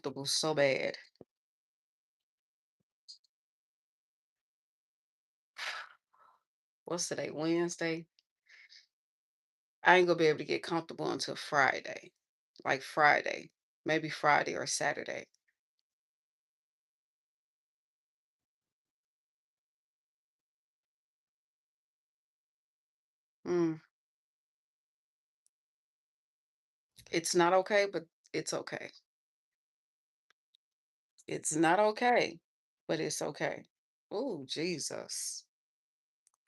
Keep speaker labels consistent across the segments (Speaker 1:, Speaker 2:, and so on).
Speaker 1: comfortable so bad. What's today? Wednesday? I ain't gonna be able to get comfortable until Friday. Like Friday. Maybe Friday or Saturday. Mm, it's not okay, but it's okay. It's not okay, but it's okay. Oh, Jesus.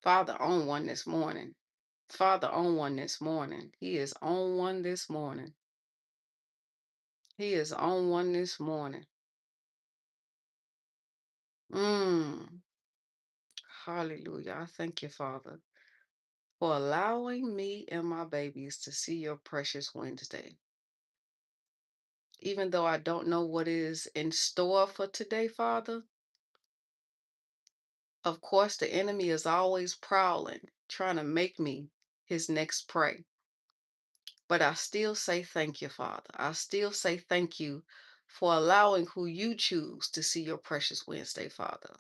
Speaker 1: Father on one this morning. Father on one this morning. He is on one this morning. He is on one this morning. Mm. Hallelujah. I thank you, Father, for allowing me and my babies to see your precious Wednesday. Even though I don't know what is in store for today, Father, of course, the enemy is always prowling, trying to make me his next prey. But I still say thank you, Father. I still say thank you for allowing who you choose to see your precious Wednesday, Father.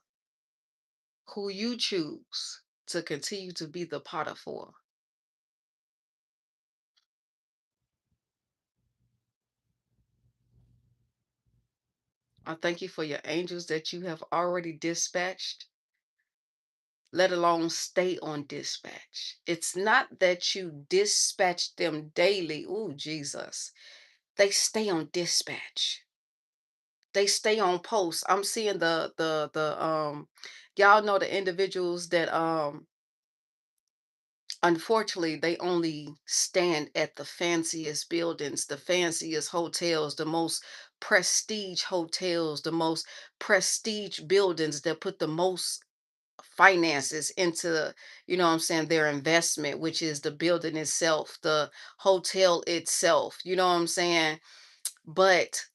Speaker 1: Who you choose to continue to be the potter for. I thank you for your angels that you have already dispatched, let alone stay on dispatch. It's not that you dispatch them daily. Oh, Jesus. They stay on dispatch. They stay on post. I'm seeing the y'all know the individuals that unfortunately they only stand at the fanciest buildings, the fanciest hotels, the most prestige hotels, the most prestige buildings that put the most finances into, what I'm saying, their investment, which is the building itself, the hotel itself, you know what I'm saying? But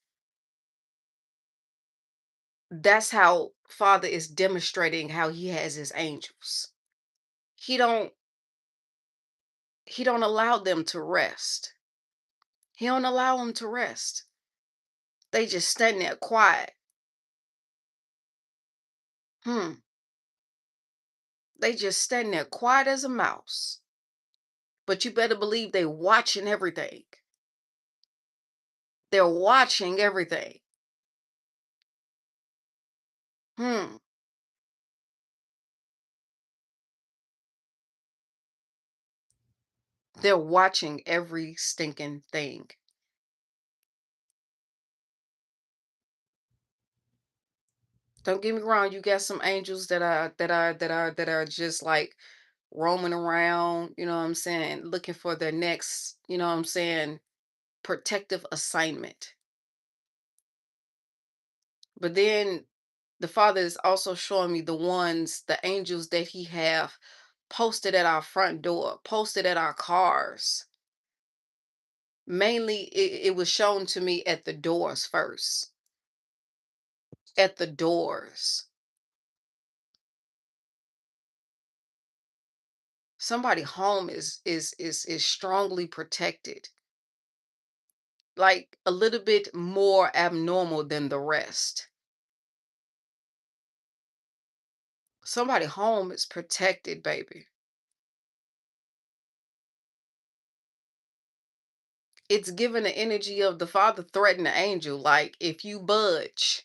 Speaker 1: that's how Father is demonstrating how he has his angels. He don't he don't allow them to rest. He don't allow them to rest. They just stand there quiet. Hmm. They just stand there quiet as a mouse. But you better believe they watching everything. They're watching everything. Hmm. They're watching every stinking thing. Don't get me wrong, you got some angels that are just like roaming around, you know what I'm saying, looking for their next, you know what I'm saying, protective assignment. But then the Father is also showing me the angels that He have posted at our front door, posted at our cars. Mainly, it was shown to me at the doors first. At the doors. Somebody home is strongly protected, like a little bit more abnormal than the rest. Somebody home is protected, baby. It's given the energy of the Father threaten the angel, like if you budge,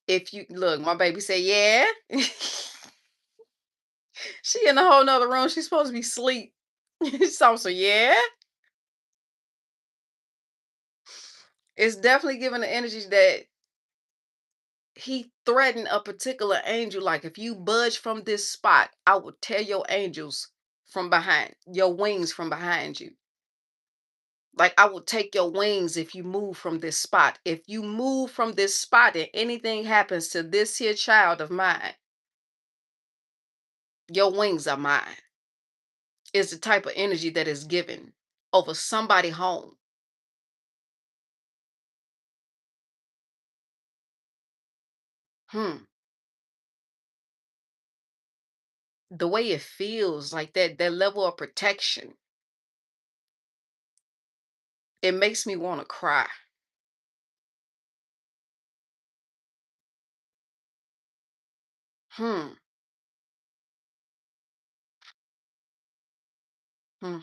Speaker 1: if you look, my baby said, yeah. She in a whole nother room. She's supposed to be asleep. So yeah, it's definitely giving the energy that he threatened a particular angel. Like if you budge from this spot, I will tear your angels from behind, your wings from behind you. Like I will take your wings if you move from this spot. If you move from this spot and anything happens to this here child of mine, your wings are mine. Is the type of energy that is given over somebody home. Hmm. The way it feels, like that level of protection, it makes me want to cry. Hmm. Hmm.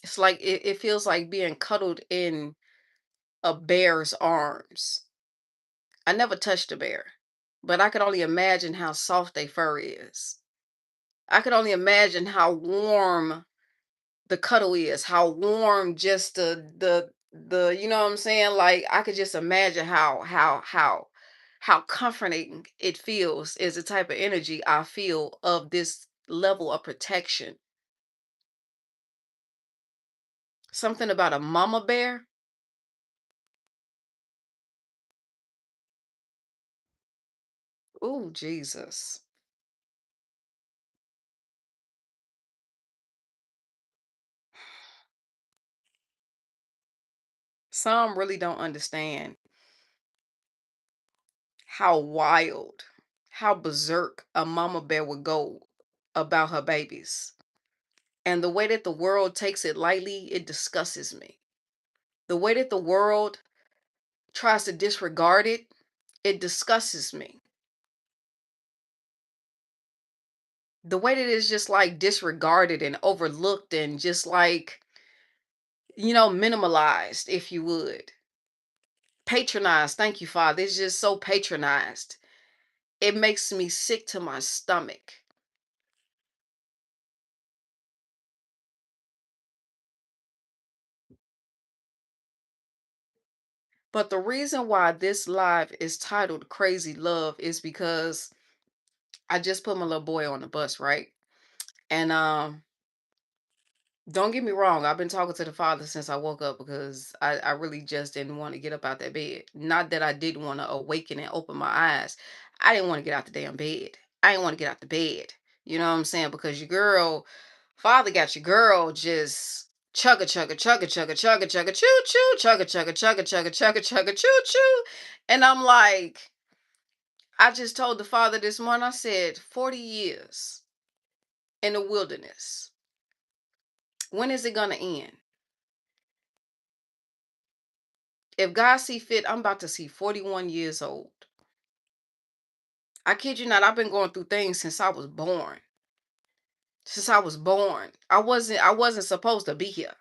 Speaker 1: It's like it feels like being cuddled in a bear's arms. I never touched a bear, but I could only imagine how soft their fur is. I could only imagine how warm the cuddle is, how warm just the you know what I'm saying? Like I could just imagine how comforting it feels is the type of energy I feel of this level of protection. Something about a mama bear. Oh, Jesus. Some really don't understand how wild, how berserk a mama bear would go about her babies. And the way that the world takes it lightly, it disgusts me. The way that the world tries to disregard it, it disgusts me. The way that it's just like disregarded and overlooked and just like, minimalized, if you would. Patronized. Thank you, Father. It's just so patronized. It makes me sick to my stomach. But the reason why this live is titled Crazy Love is because I just put my little boy on the bus, right? And don't get me wrong, I've been talking to the father since I woke up because I really just didn't want to get up out that bed. Not that I didn't want to awaken and open my eyes. I didn't want to get out the damn bed. I didn't want to get out the bed. You know what I'm saying? Because your girl, father got your girl just chugga chugga chugga chugga chugga chugga choo choo chugga chugga chugga chugga chugga chugga choo choo. And I'm like, I just told the father this morning, I said, 40 years in the wilderness. When is it gonna end? If God see fit, I'm about to see 41 years old. I kid you not, I've been going through things since I was born. Since I was born. I wasn't supposed to be here.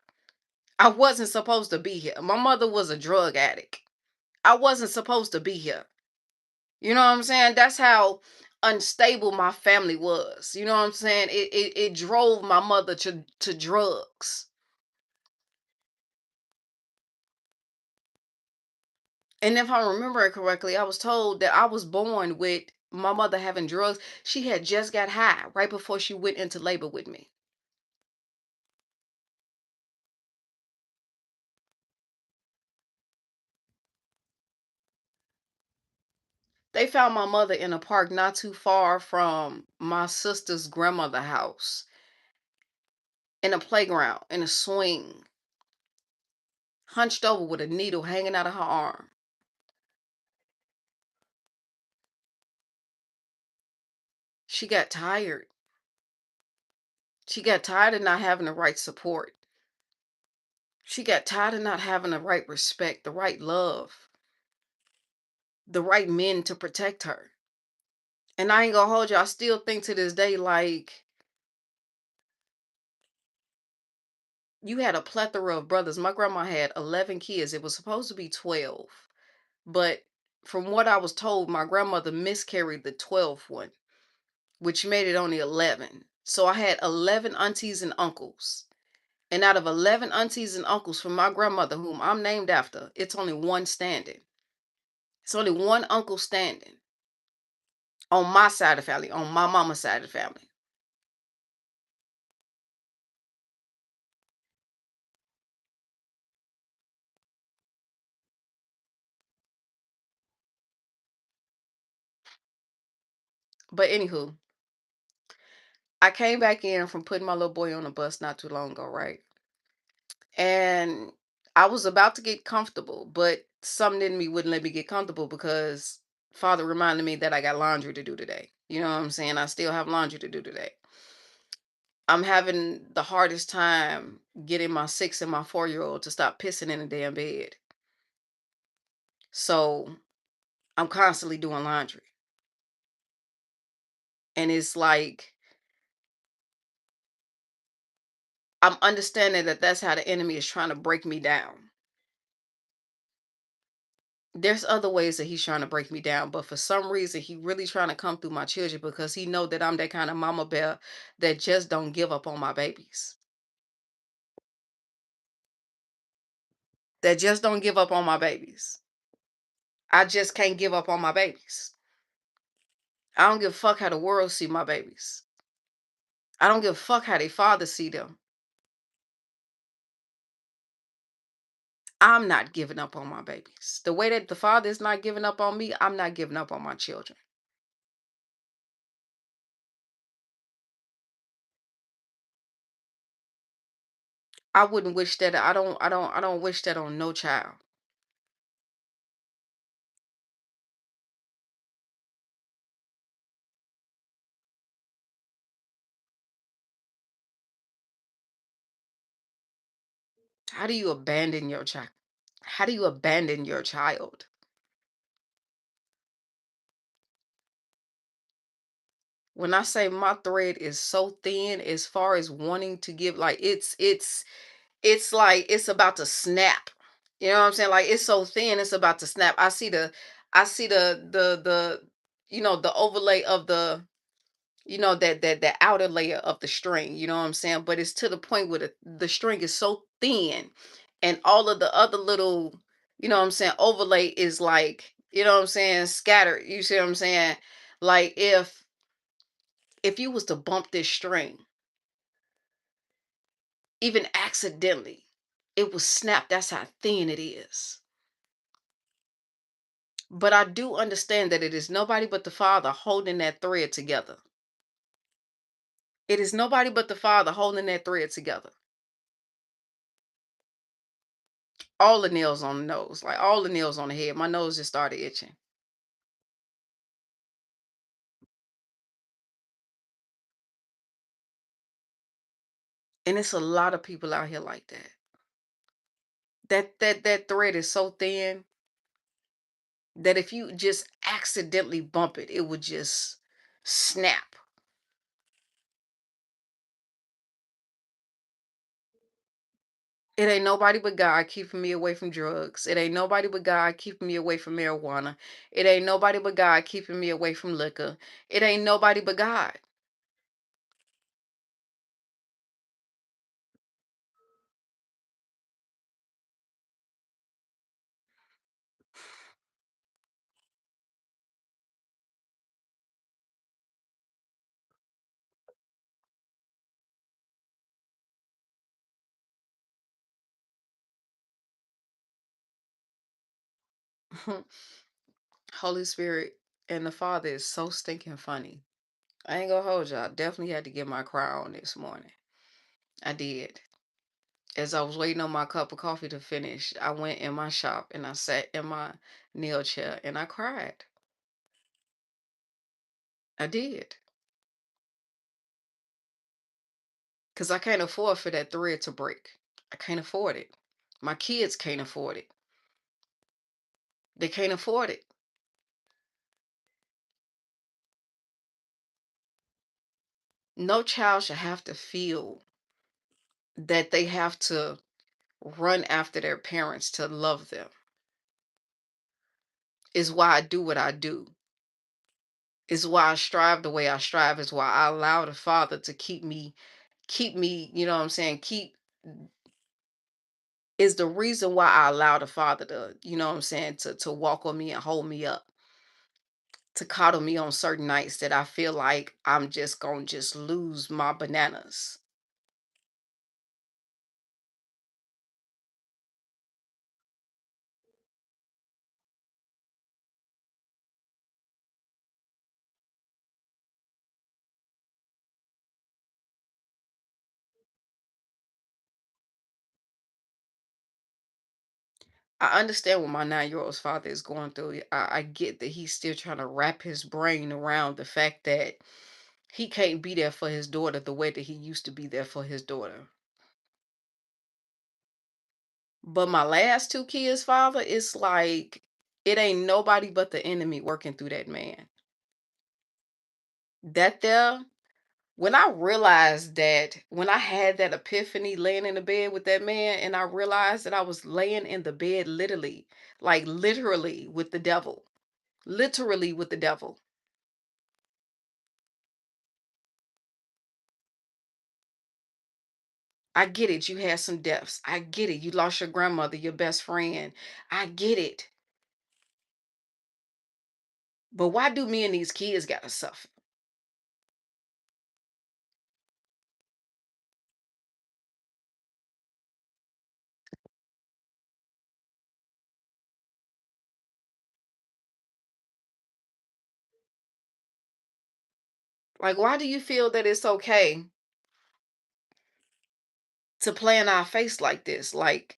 Speaker 1: I wasn't supposed to be here. My mother was a drug addict. I wasn't supposed to be here. You know what I'm saying? That's how unstable my family was. You know what I'm saying? It drove my mother to drugs. And if I remember it correctly, I was told that I was born with my mother having drugs. She had just got high right before she went into labor with me. They found my mother in a park not too far from my sister's grandmother house, in a playground, in a swing, hunched over with a needle hanging out of her arm. She got tired. She got tired of not having the right support. She got tired of not having the right respect, the right love, the right men to protect her. And I ain't gonna hold you. I still think to this day, like, you had a plethora of brothers. My grandma had 11 kids. It was supposed to be 12. But from what I was told, my grandmother miscarried the 12th one, which made it only 11. So I had 11 aunties and uncles. And out of 11 aunties and uncles from my grandmother, whom I'm named after, it's only one standing. It's only one uncle standing on my side of the family, on my mama's side of the family. But anywho, I came back in from putting my little boy on the bus not too long ago, right? And I was about to get comfortable, but something in me wouldn't let me get comfortable because father reminded me that I got laundry to do today. You know what I'm saying? I still have laundry to do today. I'm having the hardest time getting my 6 and my 4-year-old to stop pissing in the damn bed. So I'm constantly doing laundry. And it's like I'm understanding that that's how the enemy is trying to break me down. There's other ways that he's trying to break me down, but for some reason he really trying to come through my children because he know that I'm that kind of mama bear that just don't give up on my babies. That just don't give up on my babies. I just can't give up on my babies. I don't give a fuck how the world see my babies. I don't give a fuck how they father see them. I'm not giving up on my babies. The way that the father is not giving up on me, I'm not giving up on my children. I wouldn't wish that. I don't wish that on no child. How do you abandon your child? How do you abandon your child? When I say my thread is so thin as far as wanting to give, like it's like it's about to snap. You know what I'm saying? Like it's so thin, it's about to snap. I see the the overlay of that outer layer of the string, you know what I'm saying? But it's to the point where the string is so thin and all of the other little, what I'm saying, overlay is like, what I'm saying, scattered. You see what I'm saying? Like if you was to bump this string, even accidentally, it will snap. That's how thin it is. But I do understand that it is nobody but the Father holding that thread together. It is nobody but the Father holding that thread together. All the nails on the nose, like all the nails on the head. My nose just started itching. And it's a lot of people out here like that. That thread is so thin that if you just accidentally bump it, it would just snap. It ain't nobody but God keeping me away from drugs. It ain't nobody but God keeping me away from marijuana. It ain't nobody but God keeping me away from liquor. It ain't nobody but God. Holy Spirit and the Father is so stinking funny. I ain't gonna hold y'all. Definitely had to get my cry on this morning. I did. As I was waiting on my cup of coffee to finish, I went in my shop and I sat in my nail chair and I cried. I did. Because I can't afford for that thread to break. I can't afford it. My kids can't afford it. They can't afford it. No child should have to feel that they have to run after their parents to love them. Is why I do what I do. Is why I strive the way I strive. Is why I allow the Father to keep me, you know what I'm saying, is the reason why I allow the Father to, what I'm saying, to walk on me and hold me up, to coddle me on certain nights that I feel like I'm just gonna just lose my bananas. I understand what my 9-year-old's father is going through. I get that he's still trying to wrap his brain around the fact that he can't be there for his daughter the way that he used to be there for his daughter. But my last two kids' father, it's like it ain't nobody but the enemy working through that man. That there, when I realized that, when I had that epiphany laying in the bed with that man, and I realized that I was laying in the bed literally, like literally with the devil, literally with the devil. I get it. You had some deaths. I get it. You lost your grandmother, your best friend. I get it. But why do me and these kids gotta suffer? Like, why do you feel that it's okay to play in our face like this? Like,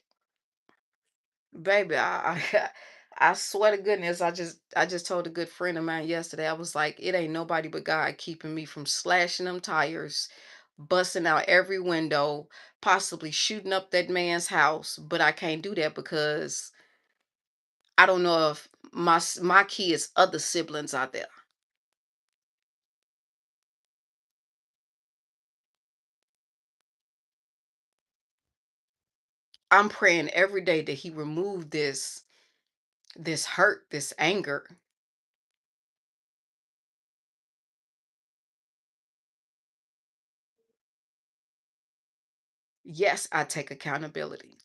Speaker 1: baby, I swear to goodness, I just told a good friend of mine yesterday. I was like, it ain't nobody but God keeping me from slashing them tires, busting out every window, possibly shooting up that man's house. But I can't do that because I don't know if my kids' other siblings out there. I'm praying every day that he remove this hurt, this anger. Yes, I take accountability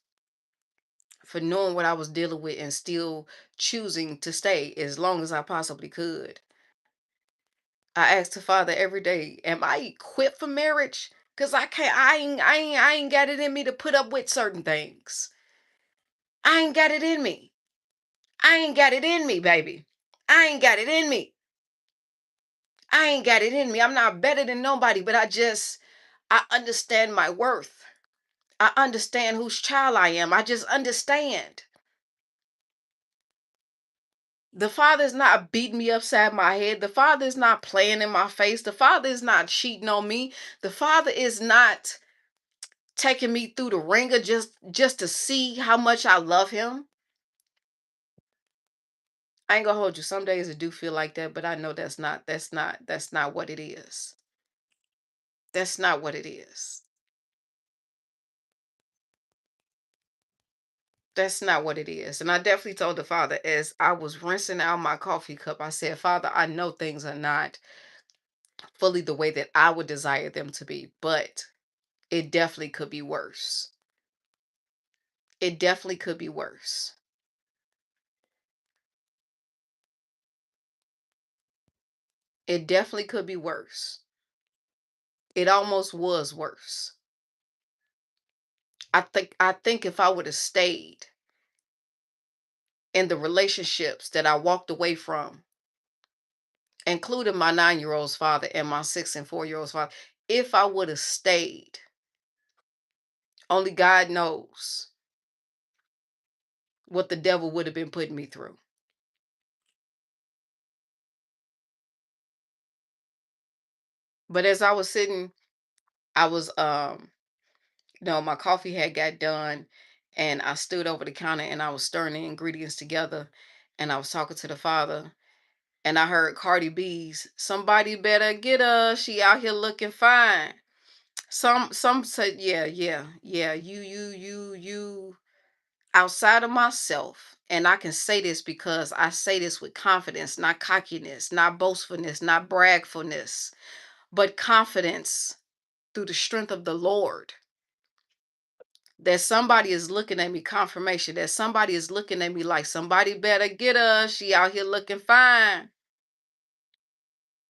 Speaker 1: for knowing what I was dealing with and still choosing to stay as long as I possibly could. I ask the Father every day, am I equipped for marriage? Cause I ain't got it in me to put up with certain things. I ain't got it in me. I ain't got it in me, baby. I ain't got it in me. I ain't got it in me. I'm not better than nobody, but I understand my worth. I understand whose child I am. I just understand. The Father is not beating me upside my head. The Father is not playing in my face. The Father is not cheating on me. The Father is not taking me through the ringer just to see how much I love him. I ain't gonna hold you. Some days it do feel like that, but I know that's not what it is. That's not what it is. That's not what it is. And I definitely told the Father as I was rinsing out my coffee cup, I said, Father, I know things are not fully the way that I would desire them to be, but it definitely could be worse. It definitely could be worse. It definitely could be worse. It almost was worse. I think if I would have stayed in the relationships that I walked away from, including my 9-year-old's father and my 6 and 4-year-old's father, if I would have stayed, only God knows what the devil would have been putting me through. But as I was sitting, I was my coffee had got done and I stood over the counter and I was stirring the ingredients together and I was talking to the father and I heard Cardi B's "Somebody better get her. She out here looking fine." Some said, "Yeah, yeah, yeah. You outside of myself." And I can say this because I say this with confidence, not cockiness, not boastfulness, not bragfulness, but confidence through the strength of the Lord. That somebody is looking at me, confirmation that somebody is looking at me like somebody better get her. She out here looking fine.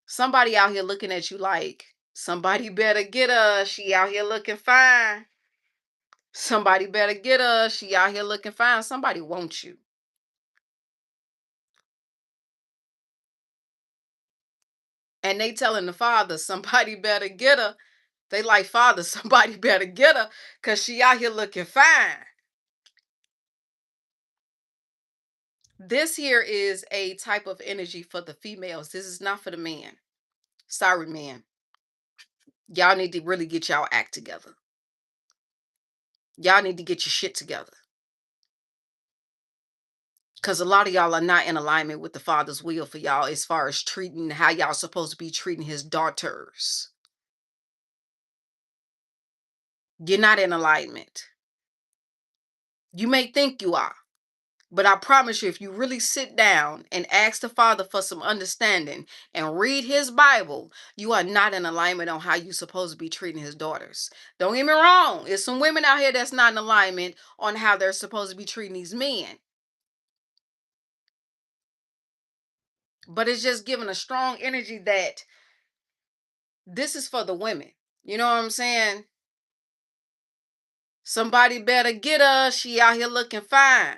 Speaker 1: Somebody out here looking at you like somebody better get her. She out here looking fine. Somebody better get her. She out here looking fine. Somebody wants you. And they telling the father, somebody better get her. They like, Father, somebody better get her because she out here looking fine. This here is a type of energy for the females. This is not for the men. Sorry, man. Y'all need to really get y'all act together. Y'all need to get your shit together. Because a lot of y'all are not in alignment with the Father's will for y'all as far as treating how y'all supposed to be treating his daughters. You're not in alignment. You may think you are, but I promise you, if you really sit down and ask the Father for some understanding and read his Bible, you are not in alignment on how you're supposed to be treating his daughters. Don't get me wrong. There's some women out here that's not in alignment on how they're supposed to be treating these men. But it's just giving a strong energy that this is for the women. You know what I'm saying? Somebody better get her. She out here looking fine.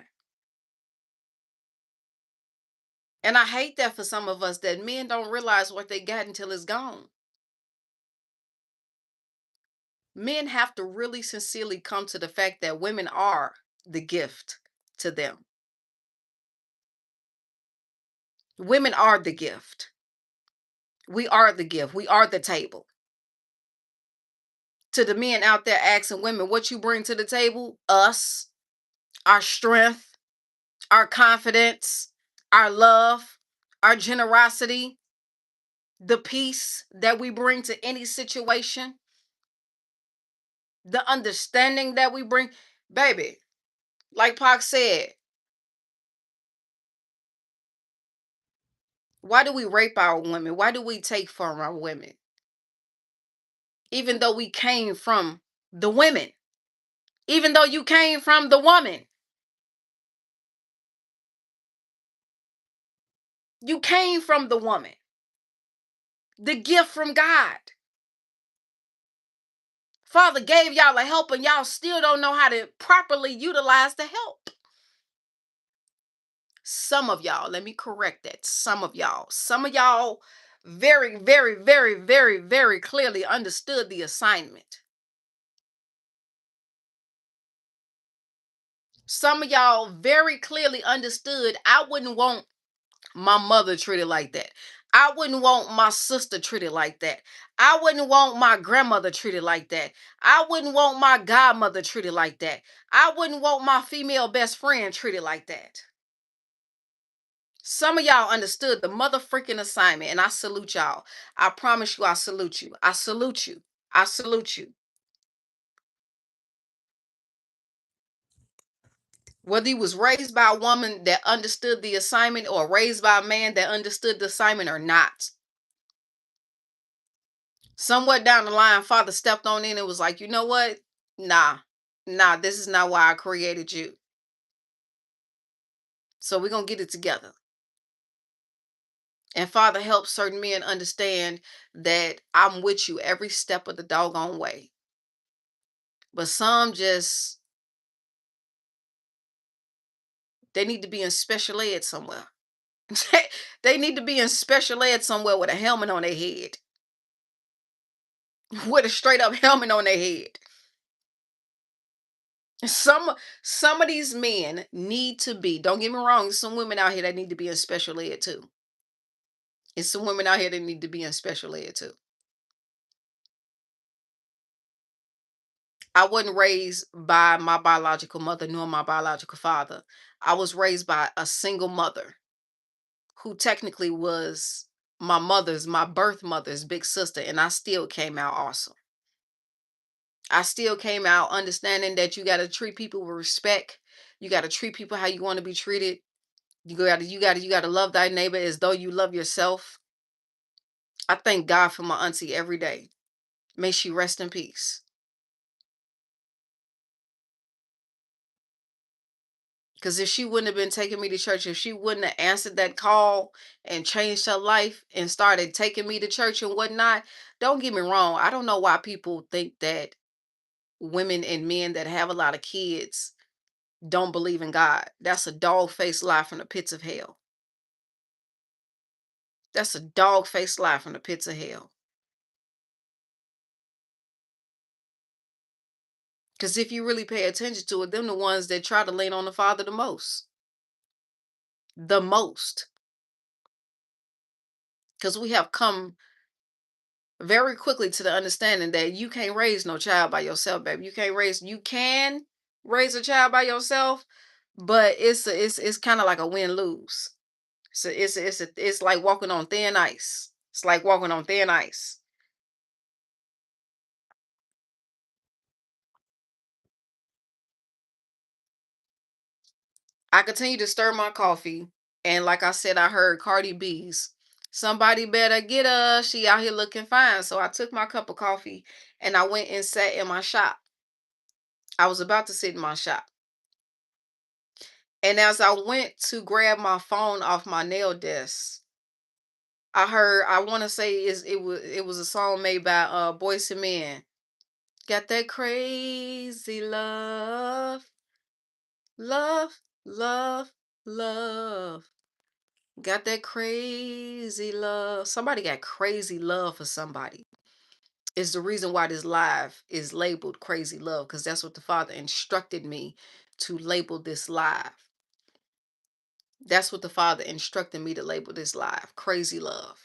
Speaker 1: And I hate that for some of us, that men don't realize what they got until it's gone. Men have to really sincerely come to the fact that women are the gift to them. Women are the gift. We are the gift. We are the table. To the men out there asking women, what you bring to the table? Us, our strength, our confidence, our love, our generosity, the peace that we bring to any situation, the understanding that we bring. Baby, like Pac said, why do we rape our women? Why do we take from our women? Even though we came from the women, even though you came from the woman, you came from the woman, the gift from God. Father gave y'all a help and y'all still don't know how to properly utilize the help. Some of y'all, let me correct that. Some of y'all very, very, very, very, very clearly understood the assignment. Some of y'all very clearly understood, I wouldn't want my mother treated like that. I wouldn't want my sister treated like that. I wouldn't want my grandmother treated like that. I wouldn't want my godmother treated like that. I wouldn't want my female best friend treated like that. Some of y'all understood the mother freaking assignment, and I salute y'all. I promise you, I salute you. I salute you. I salute you. Whether you was raised by a woman that understood the assignment or raised by a man that understood the assignment or not. Somewhere down the line, Father stepped on in and was like, you know what? Nah, this is not why I created you. So we're going to get it together. And Father helps certain men understand that I'm with you every step of the doggone way. But some just, they need to be in special ed somewhere. They need to be in special ed somewhere with a helmet on their head. With a straight up helmet on their head. Some some of these men need to be, don't get me wrong, some women out here that need to be in special ed too. It's some women out here that need to be in special ed too. I wasn't raised by my biological mother nor my biological father. I was raised by a single mother who technically was my birth mother's big sister, and I still came out awesome. I still came out understanding that you got to treat people with respect. You got to treat people how you want to be treated. You got to love thy neighbor as though you love yourself. I thank God for my auntie every day. May she rest in peace. Because if she wouldn't have been taking me to church, if she wouldn't have answered that call and changed her life and started taking me to church and whatnot, don't get me wrong. I don't know why people think that women and men that have a lot of kids don't believe in God. That's a dog faced lie from the pits of hell. That's a dog faced lie from the pits of hell. Because if you really pay attention to it, them the ones that try to lean on the Father the most. The most. Because we have come very quickly to the understanding that you can't raise no child by yourself, baby. You can raise a child by yourself, But it's kind of like a win lose. So it's like walking on thin ice. It's like walking on thin ice. I continue to stir my coffee, and like I said, I heard Cardi B's. Somebody better get her. She out here looking fine. So I took my cup of coffee and I went and sat in my shop. I was about to sit in my shop. And as I went to grab my phone off my nail desk, I heard, I want to say it was a song made by Boyz II Men. Got that crazy love, love, love, love. Got that crazy love. Somebody got crazy love for somebody. Is the reason why this live is labeled crazy love, because that's what the Father instructed me to label this live. That's what the Father instructed me to label this live crazy love.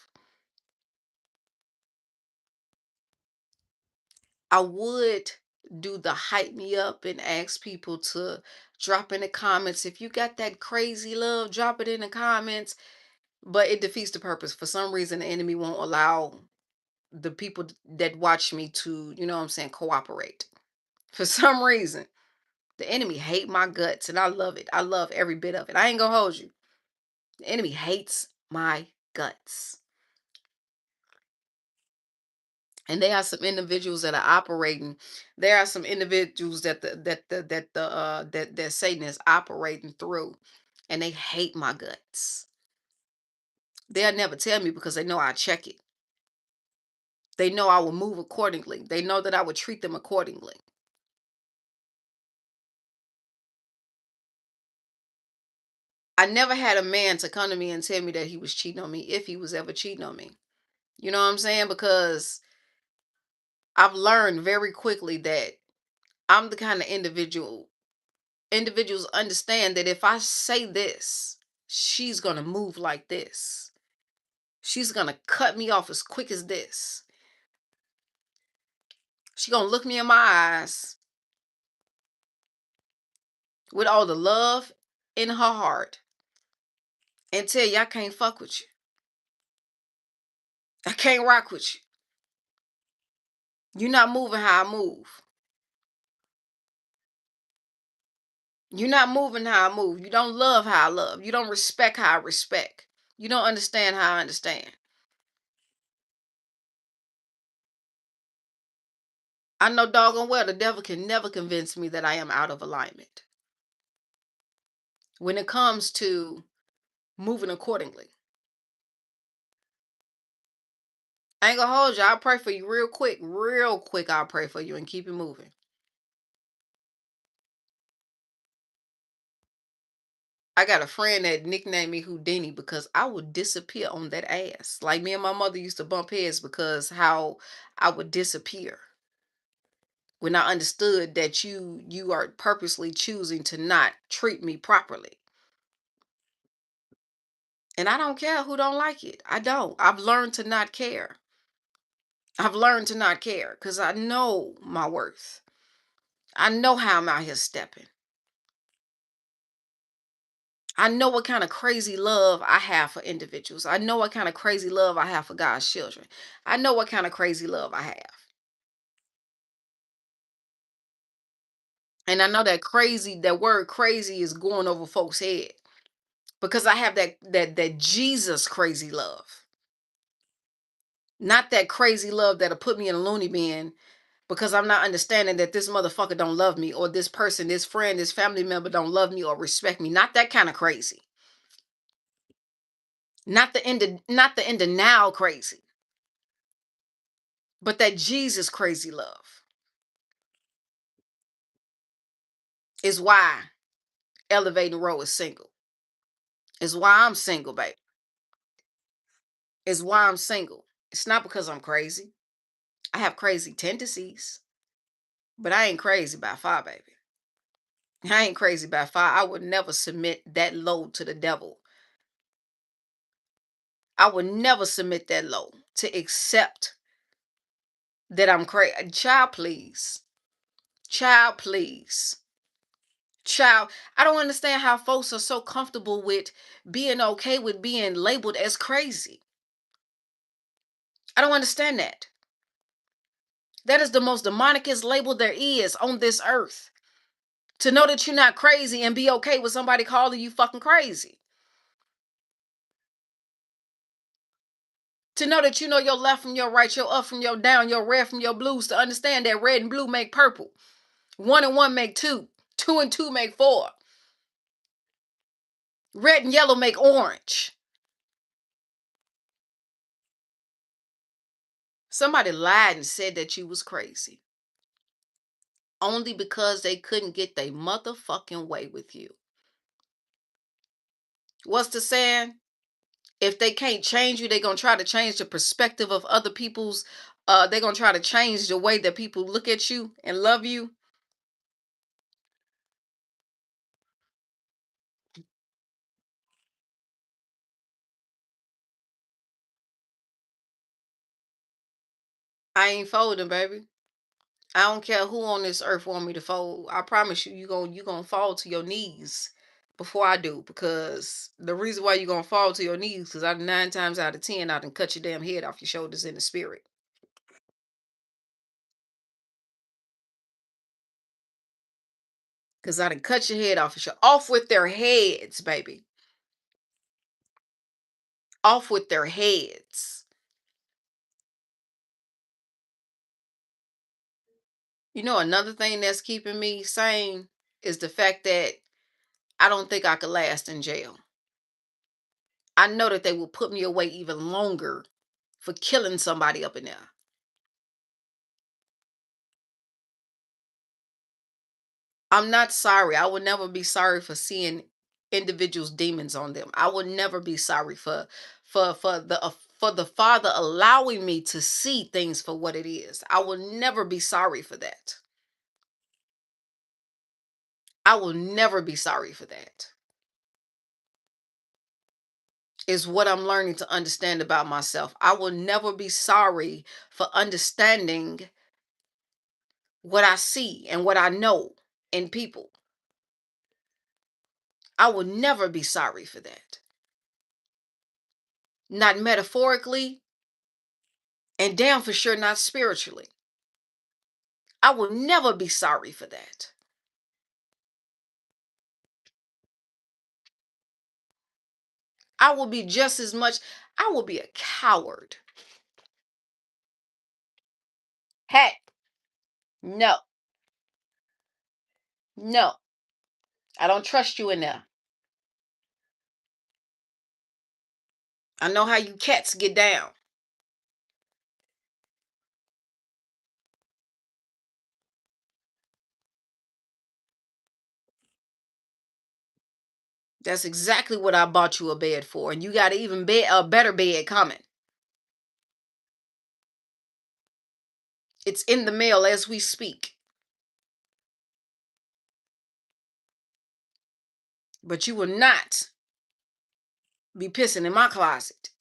Speaker 1: I would do the hype me up and ask people to drop in the comments if you got that crazy love, drop it in the comments. But it defeats the purpose. For some reason, the enemy won't allow the people that watch me to, you know what I'm saying, cooperate. For some reason, the enemy hate my guts, and I love it. I love every bit of it. I ain't gonna hold you. The enemy hates my guts. And there are some individuals that are operating. There are some individuals that Satan is operating through, and they hate my guts. They'll never tell me because they know I check it. They know I will move accordingly. They know that I would treat them accordingly. I never had a man to come to me and tell me that he was cheating on me, if he was ever cheating on me. You know what I'm saying? Because I've learned very quickly that I'm the kind of individuals understand that if I say this, she's going to move like this. She's going to cut me off as quick as this. She's going to look me in my eyes with all the love in her heart and tell you I can't fuck with you. I can't rock with you. You're not moving how I move. You're not moving how I move. You don't love how I love. You don't respect how I respect. You don't understand how I understand. I know doggone well the devil can never convince me that I am out of alignment when it comes to moving accordingly. I ain't gonna hold you. I'll pray for you real quick. Real quick, I'll pray for you and keep it moving. I got a friend that nicknamed me Houdini because I would disappear on that ass. Like me and my mother used to bump heads because how I would disappear when I understood that you are purposely choosing to not treat me properly. And I don't care who don't like it. I don't. I've learned to not care. I've learned to not care because I know my worth. I know how I'm out here stepping. I know what kind of crazy love I have for individuals. I know what kind of crazy love I have for God's children. I know what kind of crazy love I have. And I know that word crazy is going over folks' head because I have that Jesus crazy love. Not that crazy love that'll put me in a loony bin because I'm not understanding that this motherfucker don't love me, or this person, this friend, this family member don't love me or respect me. Not that kind of crazy. Not the in denial crazy, but that Jesus crazy love is why Elevating Row is single. Is why I'm single, babe. Is why I'm single. It's not because I'm crazy. I have crazy tendencies, but I ain't crazy by far, baby. I ain't crazy by far. I would never submit that low to the devil. I would never submit that low to accept that I'm crazy. Child, please. Child, please. Child, I don't understand how folks are so comfortable with being okay with being labeled as crazy. I don't understand that. That is the most demonicest label there is on this earth. To know that you're not crazy and be okay with somebody calling you fucking crazy. To know that you know your left from your right, your up from your down, your red from your blues, to understand that red and blue make purple. One and one make two. Two and two make four. Red and yellow make orange. Somebody lied and said that you was crazy. Only because they couldn't get their motherfucking way with you. What's the saying? If they can't change you, they're gonna try to change the perspective of other people's they're gonna try to change the way that people look at you and love you. I ain't folding, baby. I don't care who on this earth want me to fold. I promise you, you gonna fall to your knees before I do. Because the reason why you gonna fall to your knees, because I 9 times out of 10 I done cut your damn head off your shoulders in the spirit. Because I done cut your head off your off with their heads, baby. Off with their heads. You know, another thing that's keeping me sane is the fact that I don't think I could last in jail. I know that they will put me away even longer for killing somebody up in there. I'm not sorry. I would never be sorry for seeing individuals' demons on them. I would never be sorry for the Father allowing me to see things for what it is. I will never be sorry for that. I will never be sorry for that. Is what I'm learning to understand about myself. I will never be sorry for understanding what I see and what I know in people. I will never be sorry for that. Not metaphorically, and damn for sure not spiritually. I will never be sorry for that. I will be just as much, I will be a coward. Hey, no, no, I don't trust you in there. I know how you cats get down. That's exactly what I bought you a bed for. And you got even a better bed coming. It's in the mail as we speak. But you will not be pissing in my closet.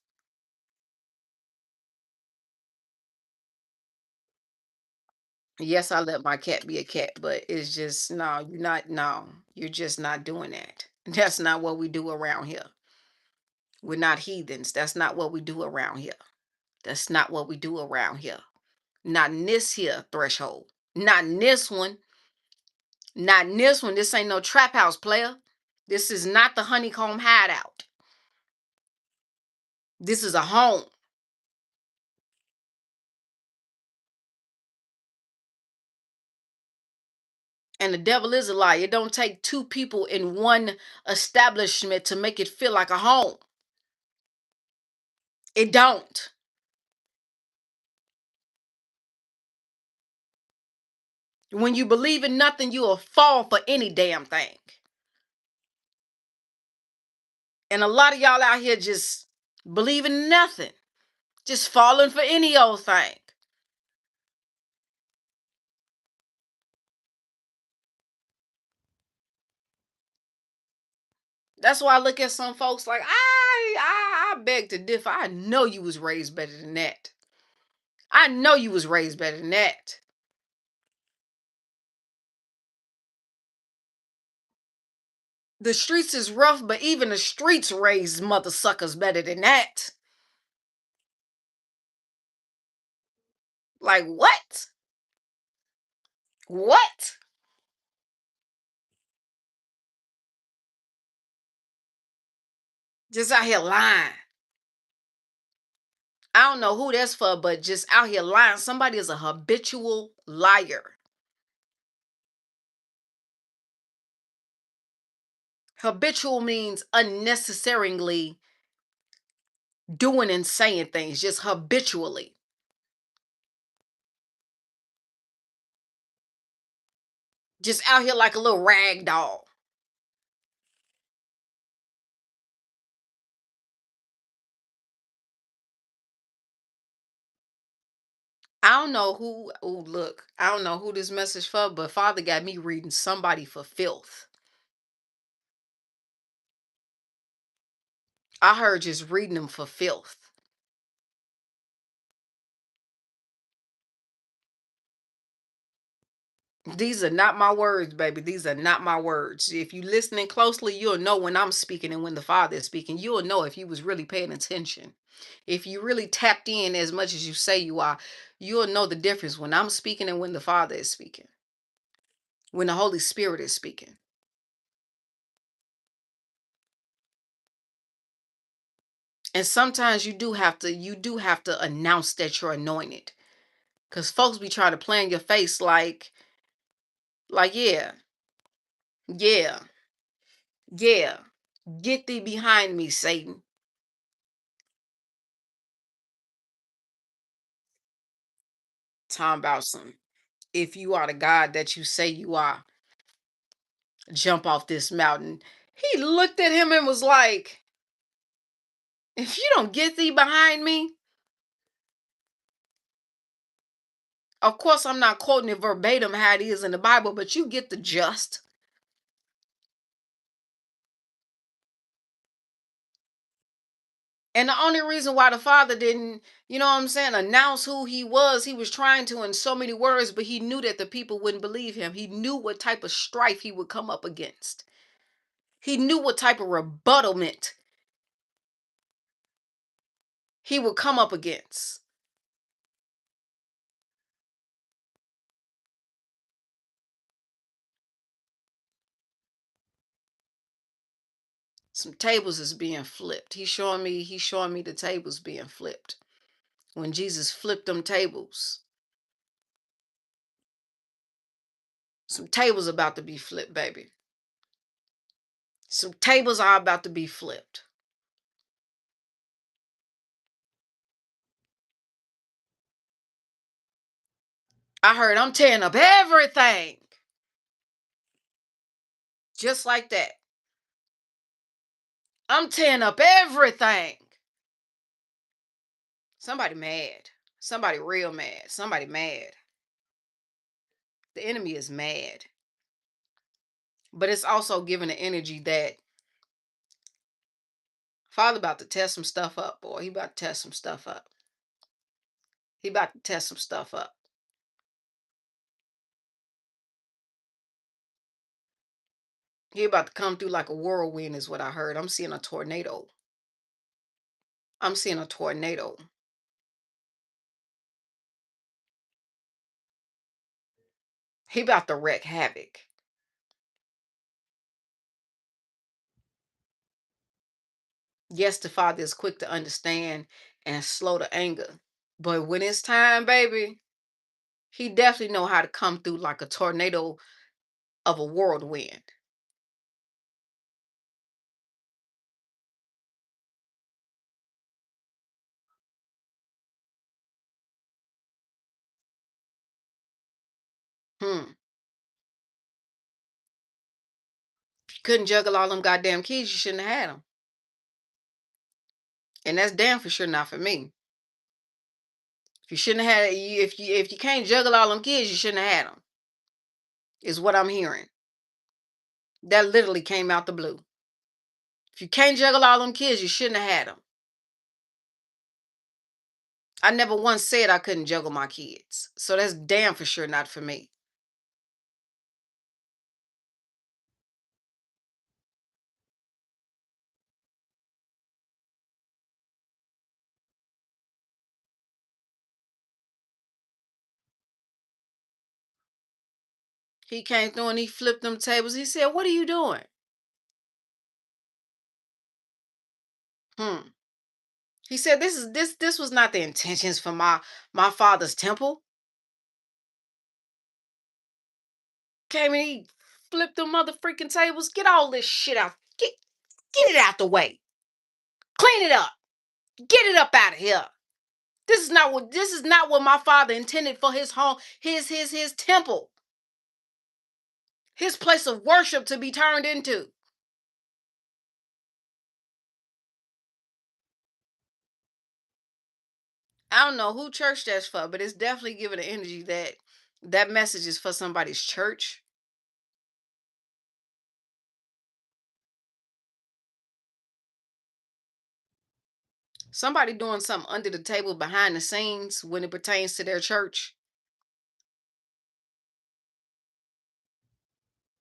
Speaker 1: Yes, I let my cat be a cat, but it's just no, you're not, no, you're just not doing that. That's not what we do around here. We're not heathens. That's not what we do around here. That's not what we do around here. Not in this here threshold. Not in this one. Not in this one. This ain't no trap house player. This is not the honeycomb hideout. This is a home. And the devil is a lie. It don't take two people in one establishment to make it feel like a home. It don't. When you believe in nothing, you'll fall for any damn thing. And a lot of y'all out here just believing in nothing, just falling for any old thing. That's why I look at some folks like I beg to differ. I know you was raised better than that. I know you was raised better than that. The streets is rough, but even the streets raise mother suckers better than that. Like what? What? Just out here lying. I don't know who that's for, but just out here lying. Somebody is a habitual liar. Habitual means unnecessarily doing and saying things, just habitually. Just out here like a little rag doll. I don't know who, oh, look, I don't know who this message for, but Father got me reading somebody for filth. I heard just reading them for filth. These are not my words, baby. These are not my words. If you listening closely, you'll know when I'm speaking and when the Father is speaking. You'll know if you was really paying attention. If you really tapped in as much as you say you are, you'll know the difference when I'm speaking and when the Father is speaking. When the Holy Spirit is speaking. And sometimes you do have to announce that you're anointed. Cause folks be trying to play in your face like, yeah, yeah, yeah. Get thee behind me, Satan. Talking about some, if you are the God that you say you are, jump off this mountain. He looked at him and was like, if you don't get thee behind me, of course I'm not quoting it verbatim how it is in the Bible, but you get the gist. And the only reason why the father didn't, you know what I'm saying, announce who he was trying to in so many words, but he knew that the people wouldn't believe him. He knew what type of strife he would come up against. He knew what type of rebuttalment he would come up against. Some tables is being flipped. He's showing me the tables being flipped. When Jesus flipped them tables, some tables about to be flipped, baby. Some tables are about to be flipped. I heard I'm tearing up everything. Just like that. I'm tearing up everything. Somebody mad. Somebody real mad. Somebody mad. The enemy is mad. But it's also giving the energy that Father about to test some stuff up, boy. He about to test some stuff up. He about to test some stuff up. He about to come through like a whirlwind, is what I heard. I'm seeing a tornado. I'm seeing a tornado. He about to wreak havoc. Yes, the Father is quick to understand and slow to anger. But when it's time, baby, he definitely know how to come through like a tornado of a whirlwind. Hmm. If you couldn't juggle all them goddamn kids, you shouldn't have had them. And that's damn for sure not for me. If you shouldn't have had, if you can't juggle all them kids, you shouldn't have had them. Is what I'm hearing. That literally came out the blue. If you can't juggle all them kids, you shouldn't have had them. I never once said I couldn't juggle my kids. So that's damn for sure not for me. He came through and he flipped them tables. He said, "What are you doing?" Hmm. He said, "This was not the intentions for my father's temple." Came and he flipped them mother freaking tables. Get all this shit out. Get it out the way. Clean it up. Get it up out of here. This is not what my father intended for his home, his temple, his place of worship to be turned into. I don't know who church that's for, but it's definitely giving the energy that that message is for somebody's church. Somebody doing something under the table behind the scenes when it pertains to their church.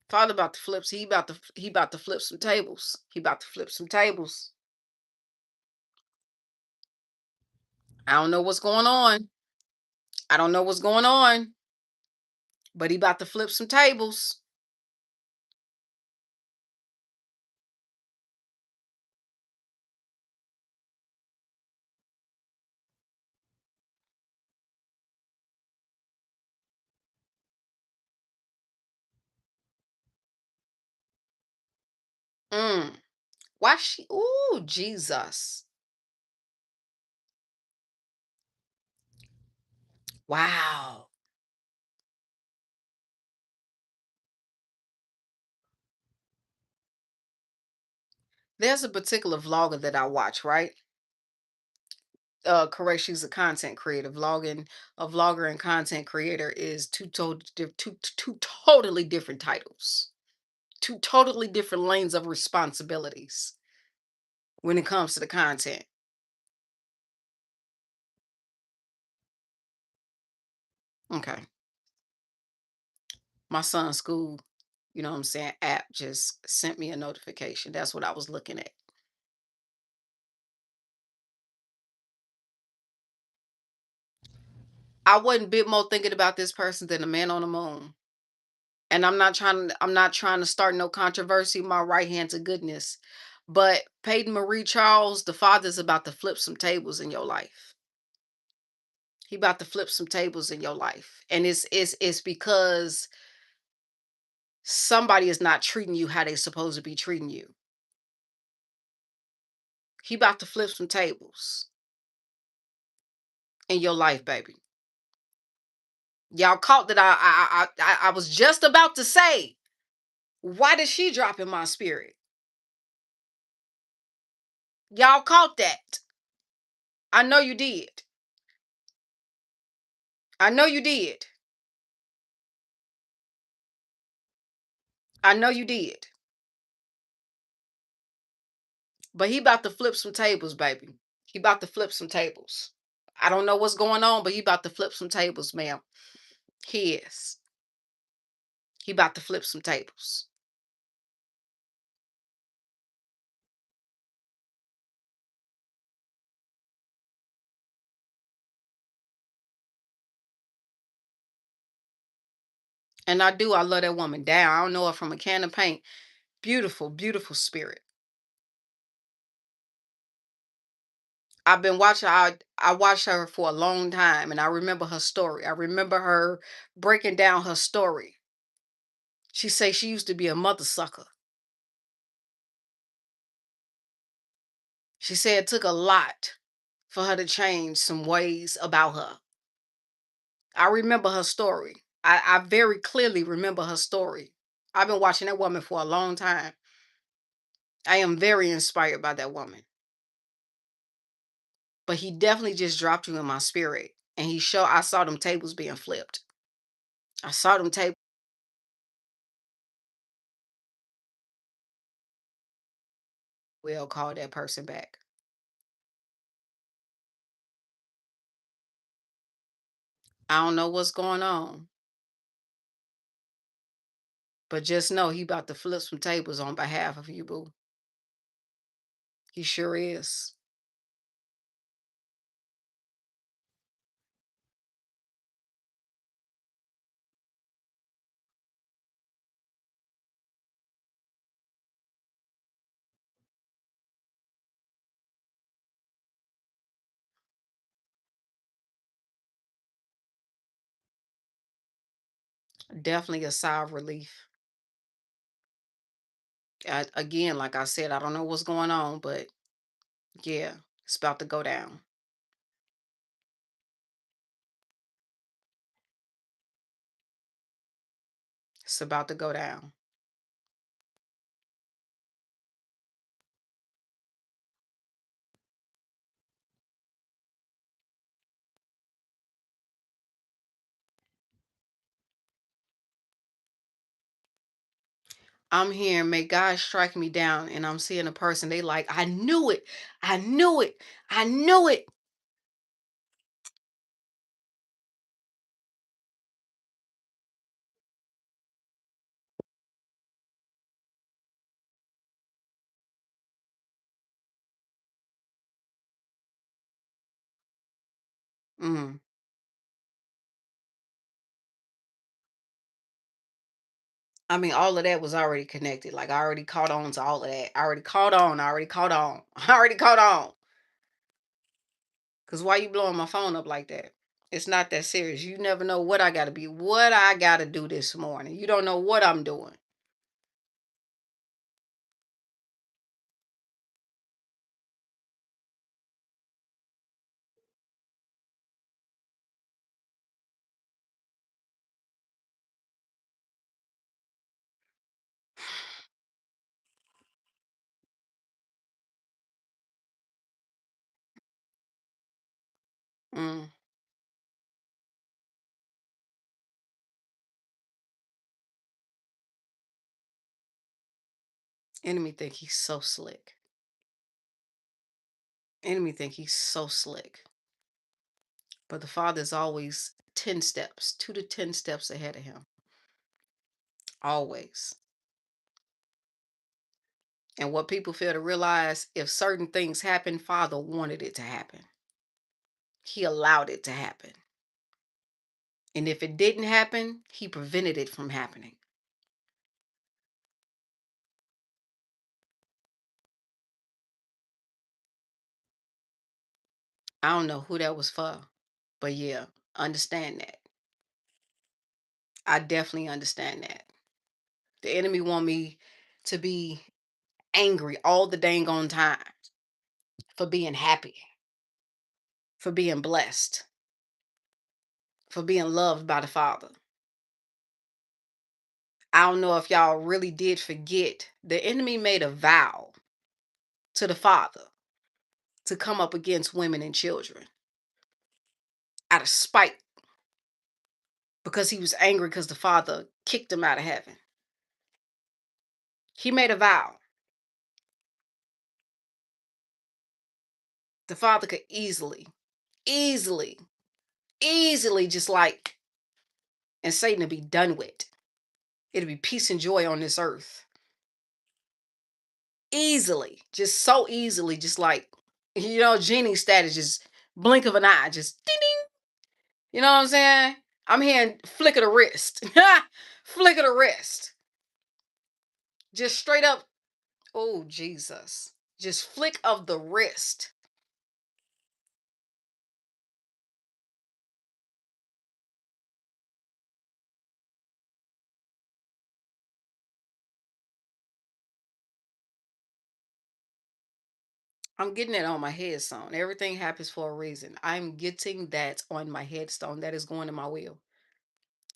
Speaker 1: Father about to flip. He about to flip some tables. He about to flip some tables. I don't know what's going on. I don't know what's going on, but he about to flip some tables. Mm. Why she? Ooh, Jesus! Wow. There's a particular vlogger that I watch. Right? Correct. She's a content creator. Vlogging, a vlogger and content creator is two totally different titles. Two totally different lanes of responsibilities when it comes to the content. Okay. My son's school, what I'm saying, app just sent me a notification. That's what I was looking at. I wasn't bit more thinking about this person than the man on the moon. And I'm not trying to start no controversy, my right hand to goodness. But Peyton Marie Charles, the father's about to flip some tables in your life. He about to flip some tables in your life. And it's because somebody is not treating you how they supposed to be treating you. He about to flip some tables in your life, baby. Y'all caught that I was just about to say, why did she drop in my spirit? Y'all caught that. I know you did. I know you did. I know you did. But he about to flip some tables, baby. He about to flip some tables. I don't know what's going on, but he about to flip some tables, ma'am. He is. He about to flip some tables. And I love that woman down. I don't know her from a can of paint. Beautiful, beautiful spirit. I've been watching I watched her for a long time and I remember her story. I remember her breaking down her story. She say she used to be a mother sucker. She said it took a lot for her to change some ways about her. I remember her story. I very clearly remember her story. I've been watching that woman for a long time. I am very inspired by that woman. But he definitely just dropped you in my spirit. And I saw them tables being flipped. I saw them tables. Will call that person back. I don't know what's going on, but just know he about to flip some tables on behalf of you, boo. He sure is. Definitely a sigh of relief. Again, like I said, I don't know what's going on, but yeah, it's about to go down. It's about to go down. I'm hearing, may God strike me down, and I'm seeing a person, they like, I knew it. I knew it. I knew it. Mm. I mean, all of that was already connected. Like I already caught on to all of that. I already caught on. I already caught on. I already caught on. Cause why you blowing my phone up like that? It's not that serious. You never know what I gotta do this morning. You don't know what I'm doing. Mm. Enemy think he's so slick. Enemy think he's so slick. But the father is always 10 steps, 2 to 10 steps ahead of him. Always. And what people fail to realize, if certain things happen, father wanted it to happen. He allowed it to happen. And if it didn't happen, he prevented it from happening. I don't know who that was for, but yeah, understand that. I definitely understand that. The enemy want me to be angry all the dang on time for being happy, for being blessed, for being loved by the Father. I don't know if y'all really did forget, the enemy made a vow to the Father to come up against women and children out of spite, because he was angry because the Father kicked him out of heaven. He made a vow. The Father could easily, easily just like, and Satan to be done with. It'll be peace and joy on this earth. Easily, just so easily, just like, genie status, just blink of an eye, just ding ding. You know what I'm saying? I'm hearing flick of the wrist. Flick of the wrist. Just straight up. Oh, Jesus. Just flick of the wrist. I'm getting that on my headstone. Everything happens for a reason. I'm getting that on my headstone. That is going in my will.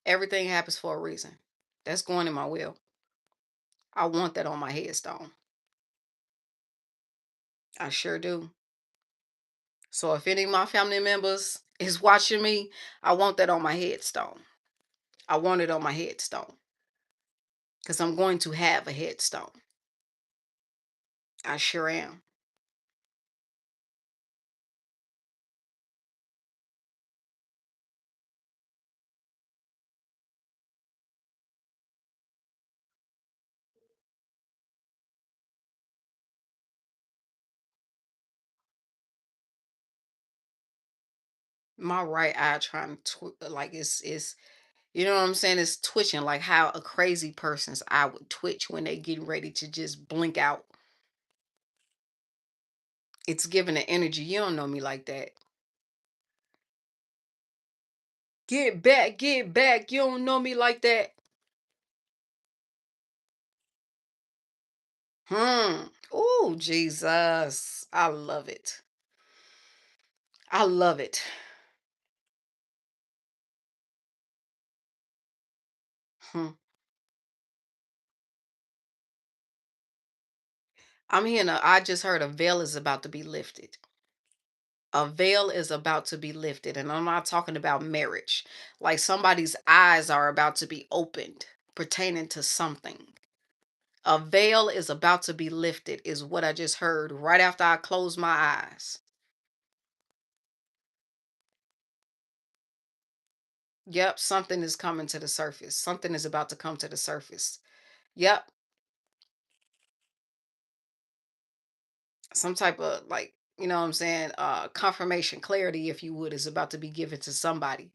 Speaker 1: Everything happens for a reason. That's going in my will. I want that on my headstone. I sure do. So if any of my family members is watching me, I want that on my headstone. I want it on my headstone because I'm going to have a headstone. I sure am. My right eye trying to like it's you know what I'm saying? It's twitching like how a crazy person's eye would twitch when they getting ready to just blink out. It's giving the energy. You don't know me like that. Get back. You don't know me like that. Hmm. Oh, Jesus. I love it. I love it. Hmm. I'm hearing I just heard a veil is about to be lifted. A veil is about to be lifted. And I'm not talking about marriage. Like somebody's eyes are about to be opened pertaining to something. A veil is about to be lifted, is what I just heard right after I closed my eyes. Yep, something is coming to the surface. Something is about to come to the surface. Yep, some type of like, you know what I'm saying, confirmation, clarity, if you would, is about to be given to somebody.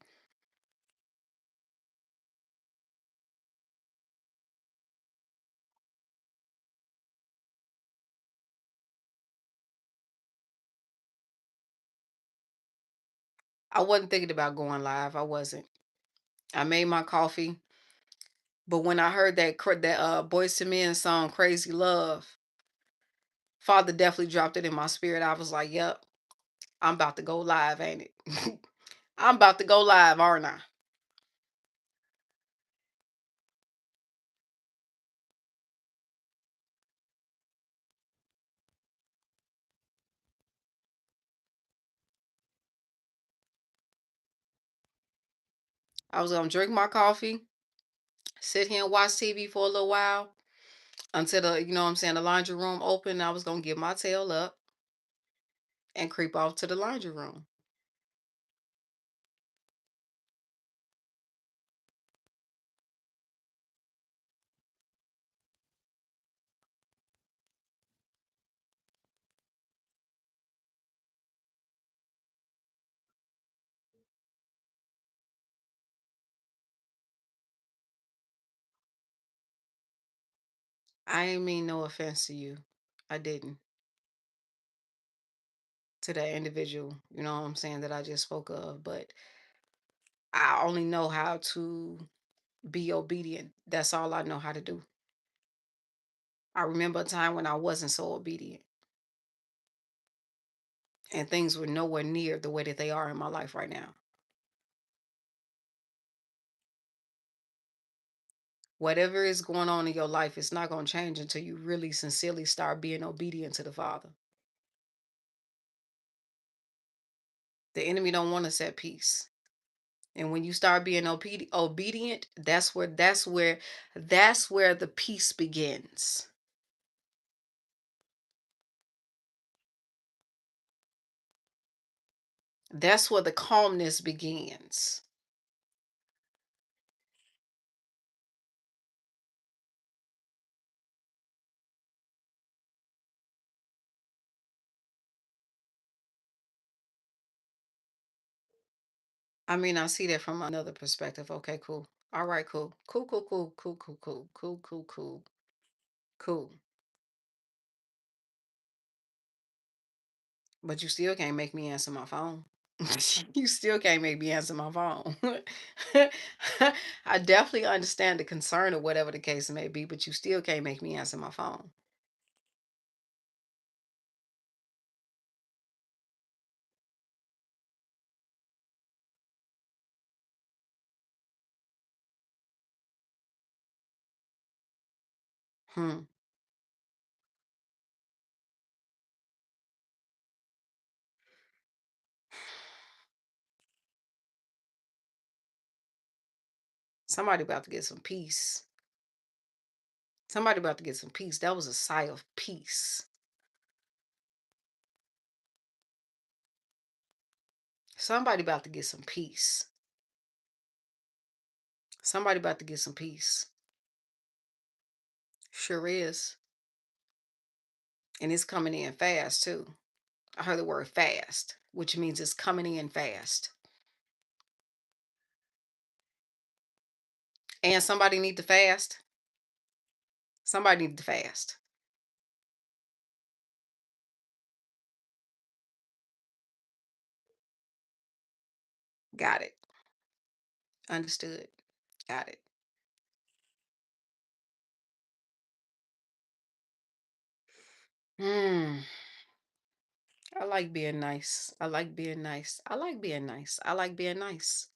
Speaker 1: I wasn't thinking about going live. I wasn't. I made my coffee, but when I heard that Boys to Men song "Crazy Love," Father definitely dropped it in my spirit. I was like, "Yep, I'm about to go live, ain't it?" I'm about to go live, aren't I? I was gonna drink my coffee, sit here and watch TV for a little while until you know what I'm saying, the laundry room open. I was gonna get my tail up and creep off to the laundry room. I ain't mean no offense to you. I didn't. To that individual, you know what I'm saying, that I just spoke of. But I only know how to be obedient. That's all I know how to do. I remember a time when I wasn't so obedient and things were nowhere near the way that they are in my life right now. Whatever is going on in your life, it's not going to change until you really sincerely start being obedient to the Father. The enemy don't want us at peace. And when you start being obedient, that's where the peace begins. That's where the calmness begins. I mean, I see that from another perspective. Okay, cool. All right, cool. Cool, cool, cool, cool, cool, cool, cool, cool, cool, cool. But you still can't make me answer my phone. You still can't make me answer my phone. I definitely understand the concern or whatever the case may be, but you still can't make me answer my phone. Hmm. Somebody about to get some peace. Somebody about to get some peace. That was a sigh of peace. Somebody about to get some peace. Somebody about to get some peace. Sure is. And it's coming in fast too. I heard the word fast, which means it's coming in fast. And somebody need to fast. Somebody need to fast. Got it. Understood. Got it. Hmm. I like being nice. I like being nice. I like being nice. I like being nice.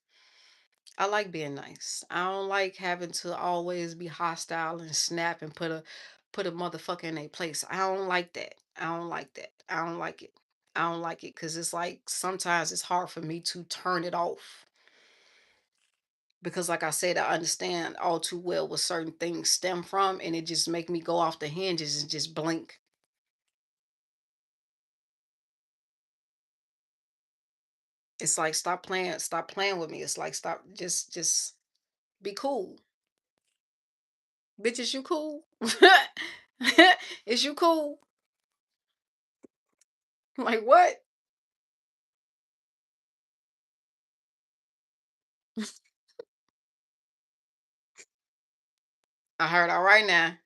Speaker 1: I like being nice. I don't like having to always be hostile and snap and put a motherfucker in a place. I don't like that. I don't like that. I don't like it. I don't like it because it's like sometimes it's hard for me to turn it off because, like I said, I understand all too well what certain things stem from, and it just make me go off the hinges and just blink. It's like stop playing with me. It's like stop, just be cool. Bitch, is you cool? Is you cool? Like what? I heard all right now.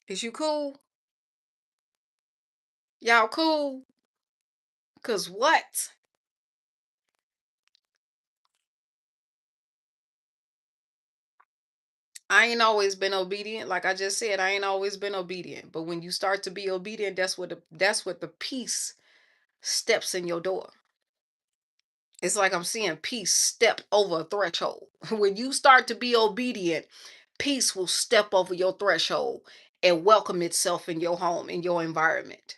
Speaker 1: Is you cool? Y'all cool? Cause what? I ain't always been obedient. Like I just said, I ain't always been obedient. But when you start to be obedient, that's what the peace steps in your door. It's like I'm seeing peace step over a threshold. When you start to be obedient, peace will step over your threshold and welcome itself in your home, in your environment.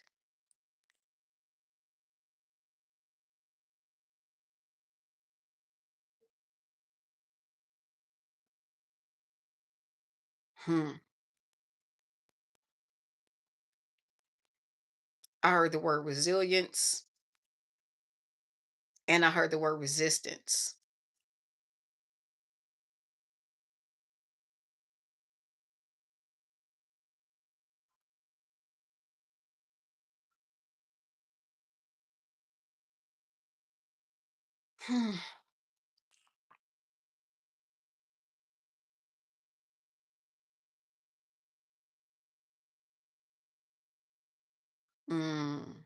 Speaker 1: Hmm. I heard the word resilience and I heard the word resistance. Hmm. Mm.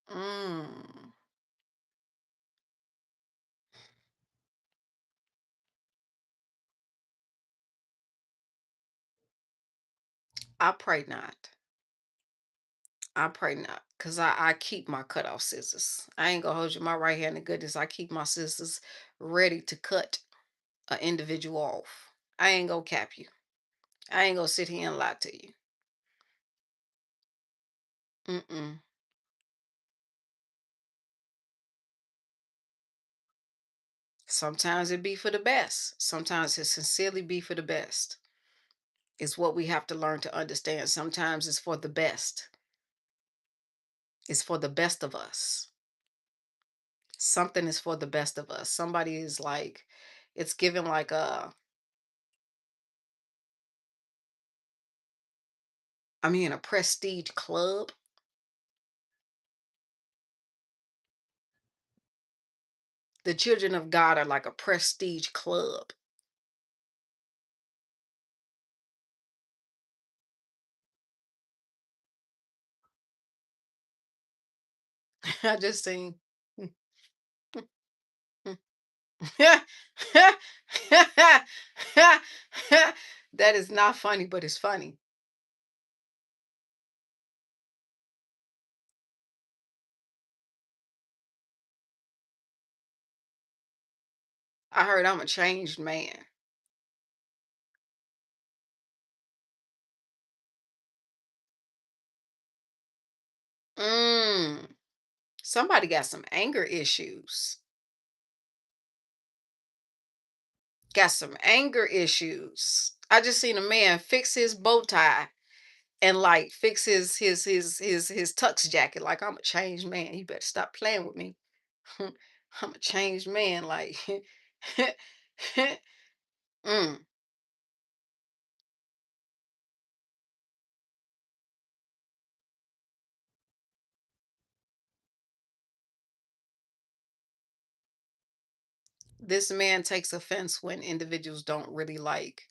Speaker 1: Mm. I pray not. I pray not. Cause I keep my cutoff scissors. I ain't gonna hold you my right hand of goodness. I keep my scissors ready to cut an individual off. I ain't gonna cap you. I ain't gonna sit here and lie to you. Mm-mm. Sometimes it be for the best. Sometimes it sincerely be for the best. It's what we have to learn to understand. Sometimes it's for the best. It's for the best of us. Something is for the best of us. Somebody is like, it's given like a prestige club. The children of God are like a prestige club. I just seen. That is not funny, but it's funny. I heard I'm a changed man. Mm. Somebody got some anger issues. Got some anger issues. I just seen a man fix his bow tie and like fix his tux jacket. Like I'm a changed man. You better stop playing with me. I'm a changed man. Like mm, this man takes offense when individuals don't really like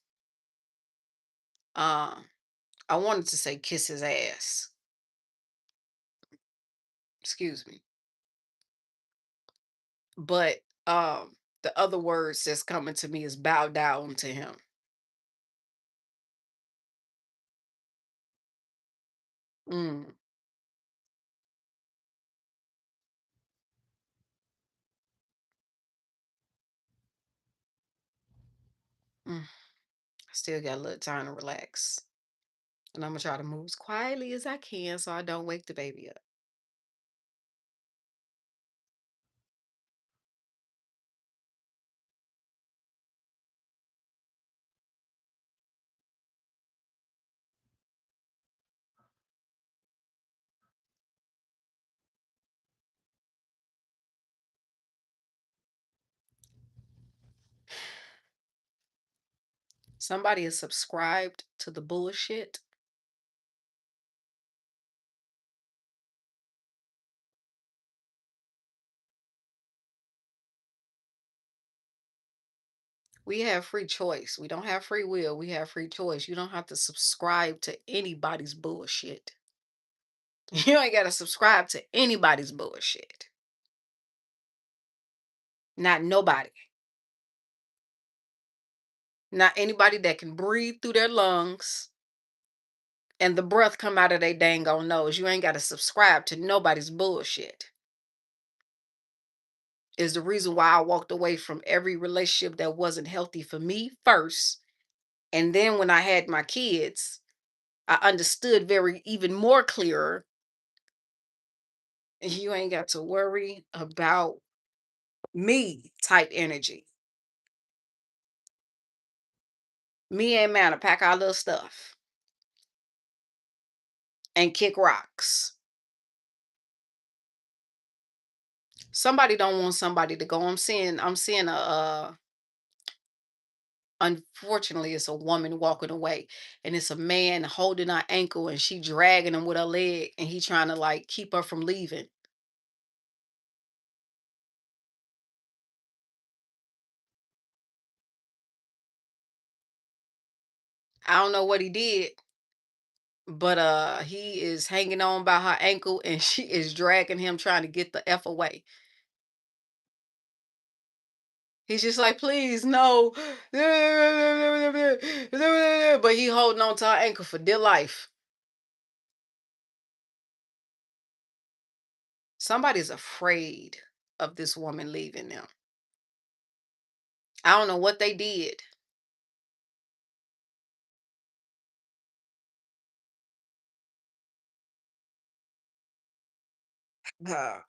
Speaker 1: uh I wanted to say kiss his ass. Excuse me. But The other words that's coming to me is bow down to him. Mm, mm. I still got a little time to relax. And I'm gonna try to move as quietly as I can so I don't wake the baby up. Somebody is subscribed to the bullshit. We have free choice. We don't have free will. We have free choice. You don't have to subscribe to anybody's bullshit. You ain't got to subscribe to anybody's bullshit. Not nobody. Not anybody that can breathe through their lungs and the breath come out of their dang on nose. You ain't got to subscribe to nobody's bullshit. Is the reason why I walked away from every relationship that wasn't healthy for me first. And then when I had my kids, I understood very even more clearer. You ain't got to worry about me type energy. Me and Mana pack our little stuff and kick rocks. Somebody don't want somebody to go. I'm seeing a unfortunately it's a woman walking away and it's a man holding her ankle and she dragging him with her leg and he trying to like keep her from leaving. I don't know what he did, but he is hanging on by her ankle and she is dragging him trying to get the F away. He's just like, please, no. But he holding on to her ankle for dear life. Somebody's afraid of this woman leaving them. I don't know what they did. Uh,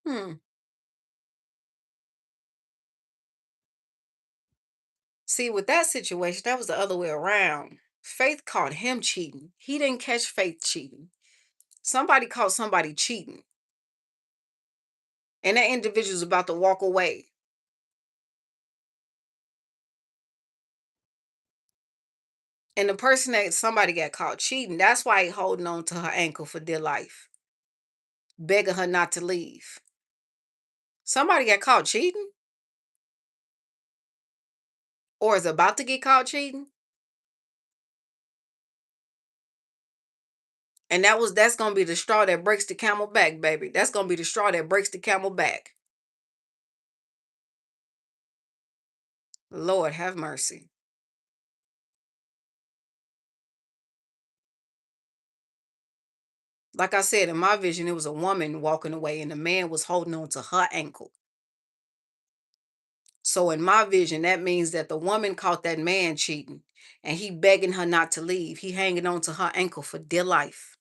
Speaker 1: hmm. See, with that situation, that was the other way around. Faith caught him cheating. He didn't catch Faith cheating. Somebody caught somebody cheating, and that individual's about to walk away. And the person that somebody got caught cheating, that's why he holding on to her ankle for dear life, begging her not to leave. Somebody got caught cheating or is about to get caught cheating. And that's gonna be the straw that breaks the camel back, baby. That's gonna be the straw that breaks the camel back. Lord have mercy. Like I said, in my vision, it was a woman walking away and the man was holding on to her ankle. So in my vision, that means that the woman caught that man cheating and he begging her not to leave. He hanging on to her ankle for dear life.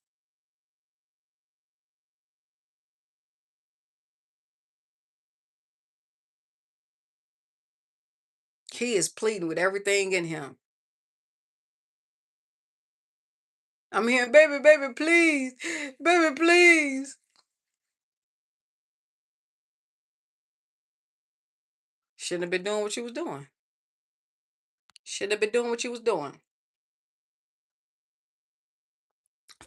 Speaker 1: He is pleading with everything in him. I'm hearing, baby, baby, please, baby, please. Shouldn't have been doing what you was doing. Shouldn't have been doing what you was doing.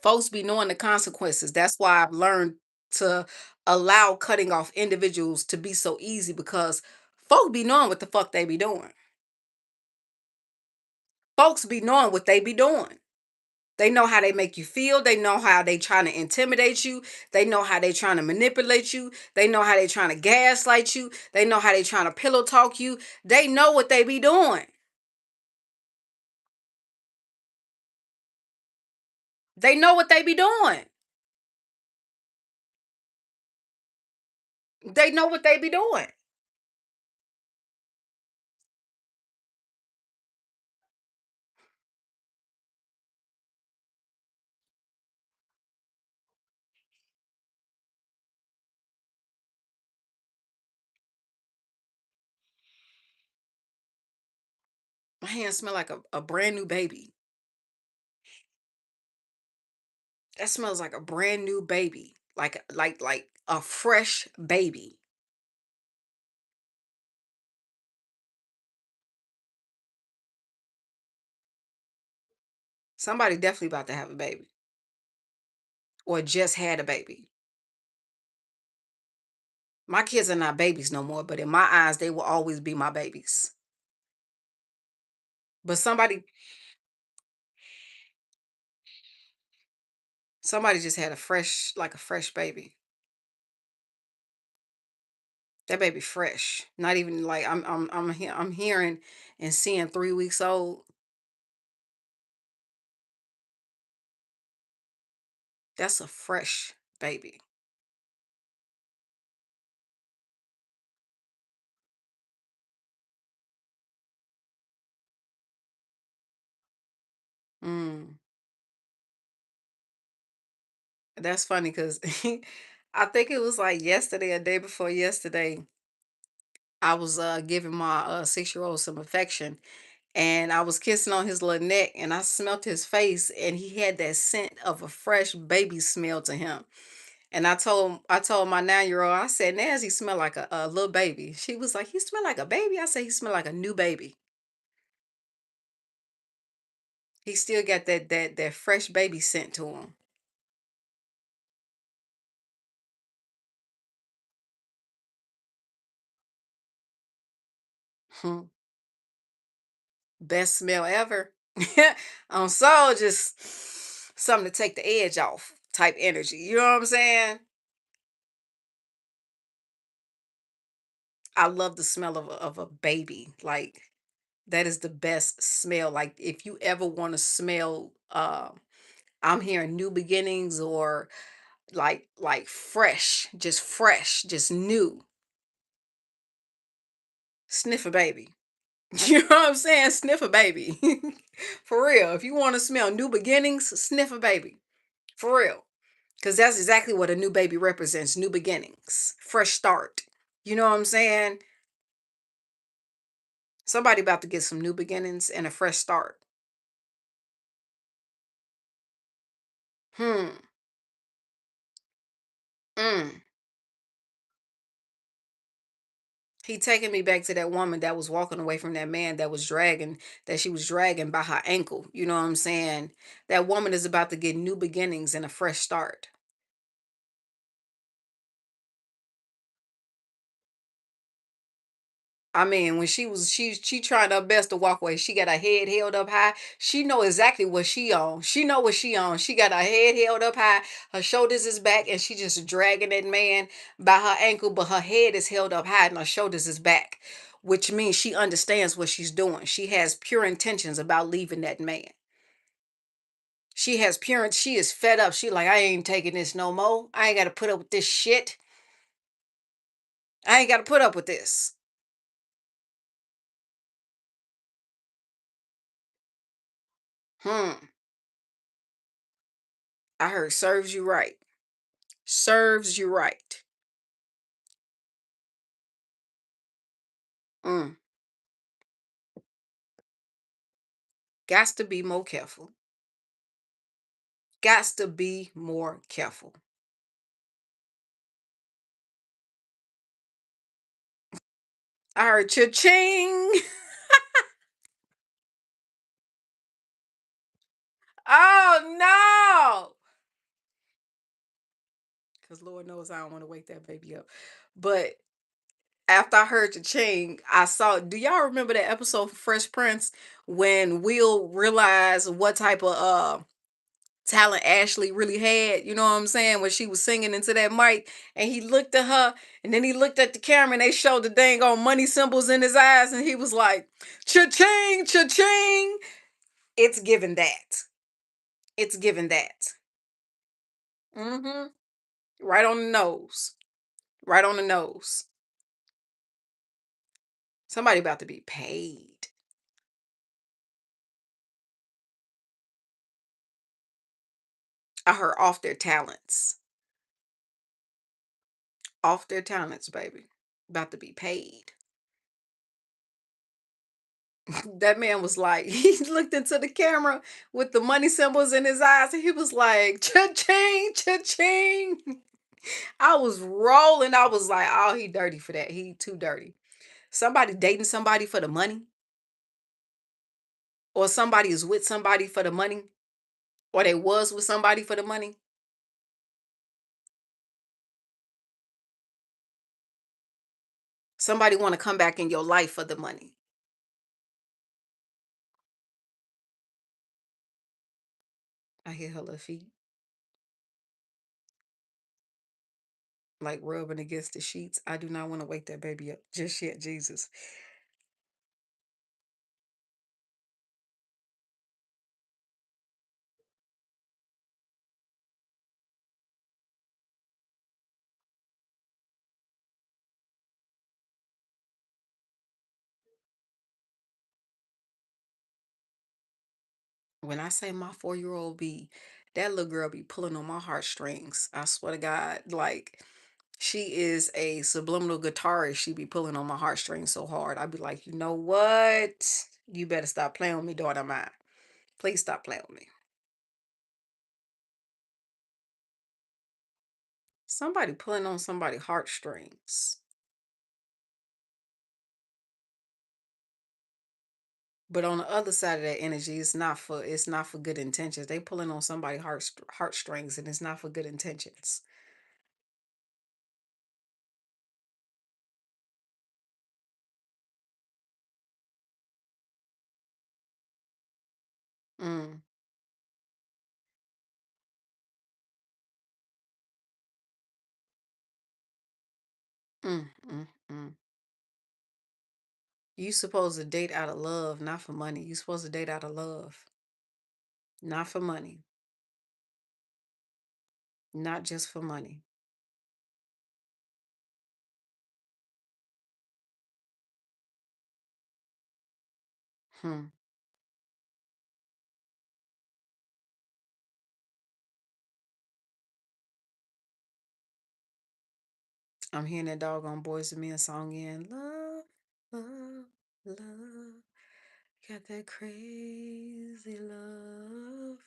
Speaker 1: Folks be knowing the consequences. That's why I've learned to allow cutting off individuals to be so easy because folk be knowing what the fuck they be doing. Folks be knowing what they be doing. They know how they make you feel. They know how they trying to intimidate you. They know how they trying to manipulate you. They know how they trying to gaslight you. They know how they trying to pillow talk you. They know what they be doing. They know what they be doing. They know what they be doing. My hands smell like a brand new baby. That smells like a brand new baby. Like a fresh baby. Somebody definitely about to have a baby or just had a baby. My kids are not babies no more, but in my eyes, they will always be my babies. But somebody just had a fresh baby. That baby fresh. Not even like I'm hearing and seeing 3 weeks old. That's a fresh baby. Mm. That's funny because I think it was like yesterday, a day before yesterday, I was giving my 6-year-old some affection and I was kissing on his little neck and I smelt his face and he had that scent of a fresh baby smell to him. And I told my 9-year-old, I said, Naz, he smell like a little baby. She was like, he smell like a baby. I said, he smell like a new baby. He still got that fresh baby scent to him. Hmm. Best smell ever. On soul, just something to take the edge off type energy. You know what I'm saying? I love the smell of a baby. Like that is the best smell. Like if you ever want to smell I'm hearing new beginnings or like fresh, just new. Sniff a baby. You know what I'm saying? Sniff a baby. For real. If you want to smell new beginnings, sniff a baby. For real. Because that's exactly what a new baby represents, new beginnings, fresh start. You know what I'm saying? Somebody about to get some new beginnings and a fresh start. Hmm. Mm. He taking me back to that woman that was walking away from that man that she was dragging by her ankle. You know what I'm saying? That woman is about to get new beginnings and a fresh start. I mean, when she tried her best to walk away. She got her head held up high. She know exactly what she on. She know what she on. She got her head held up high. Her shoulders is back, and she just dragging that man by her ankle, but her head is held up high and her shoulders is back, which means she understands what she's doing. She has pure intentions about leaving that man. She is fed up. She like, I ain't taking this no more. I ain't got to put up with this shit. I ain't got to put up with this. Hmm. I heard serves you right. Serves you right. Mm. Gots to be more careful. Gots to be more careful. I heard cha-ching. Oh no. Cause Lord knows I don't want to wake that baby up. But after I heard the ching, I saw. Do y'all remember that episode of Fresh Prince when Will realized what type of talent Ashley really had? You know what I'm saying? When she was singing into that mic, and he looked at her, and then he looked at the camera, and they showed the dang on money symbols in his eyes, and he was like, "Cha-ching, cha-ching." It's given that. It's given that. Mm-hmm. Right on the nose. Right on the nose. Somebody about to be paid. I heard off their talents. Off their talents, baby. About to be paid. That man was like, he looked into the camera with the money symbols in his eyes, and he was like, cha-ching, cha-ching. I was rolling. I was like, oh, he dirty for that. He too dirty. Somebody dating somebody for the money, or somebody is with somebody for the money, or they was with somebody for the money. Somebody want to come back in your life for the money. I hear her little feet like rubbing against the sheets. I do not want to wake that baby up just yet, Jesus. When I say my 4-year-old be, that little girl be pulling on my heartstrings. I swear to God, like she is a subliminal guitarist. She be pulling on my heartstrings so hard. I be like, you know what? You better stop playing with me, daughter of mine. Please stop playing with me. Somebody pulling on somebody's heartstrings. But on the other side of that energy, it's not for good intentions. They pulling on somebody's heartstrings, and it's not for good intentions. Mm, mm. You supposed to date out of love, not for money. You supposed to date out of love, not for money, not just for money. Hmm. I'm hearing that doggone Boys and Men song in love, love, love. Got that crazy love.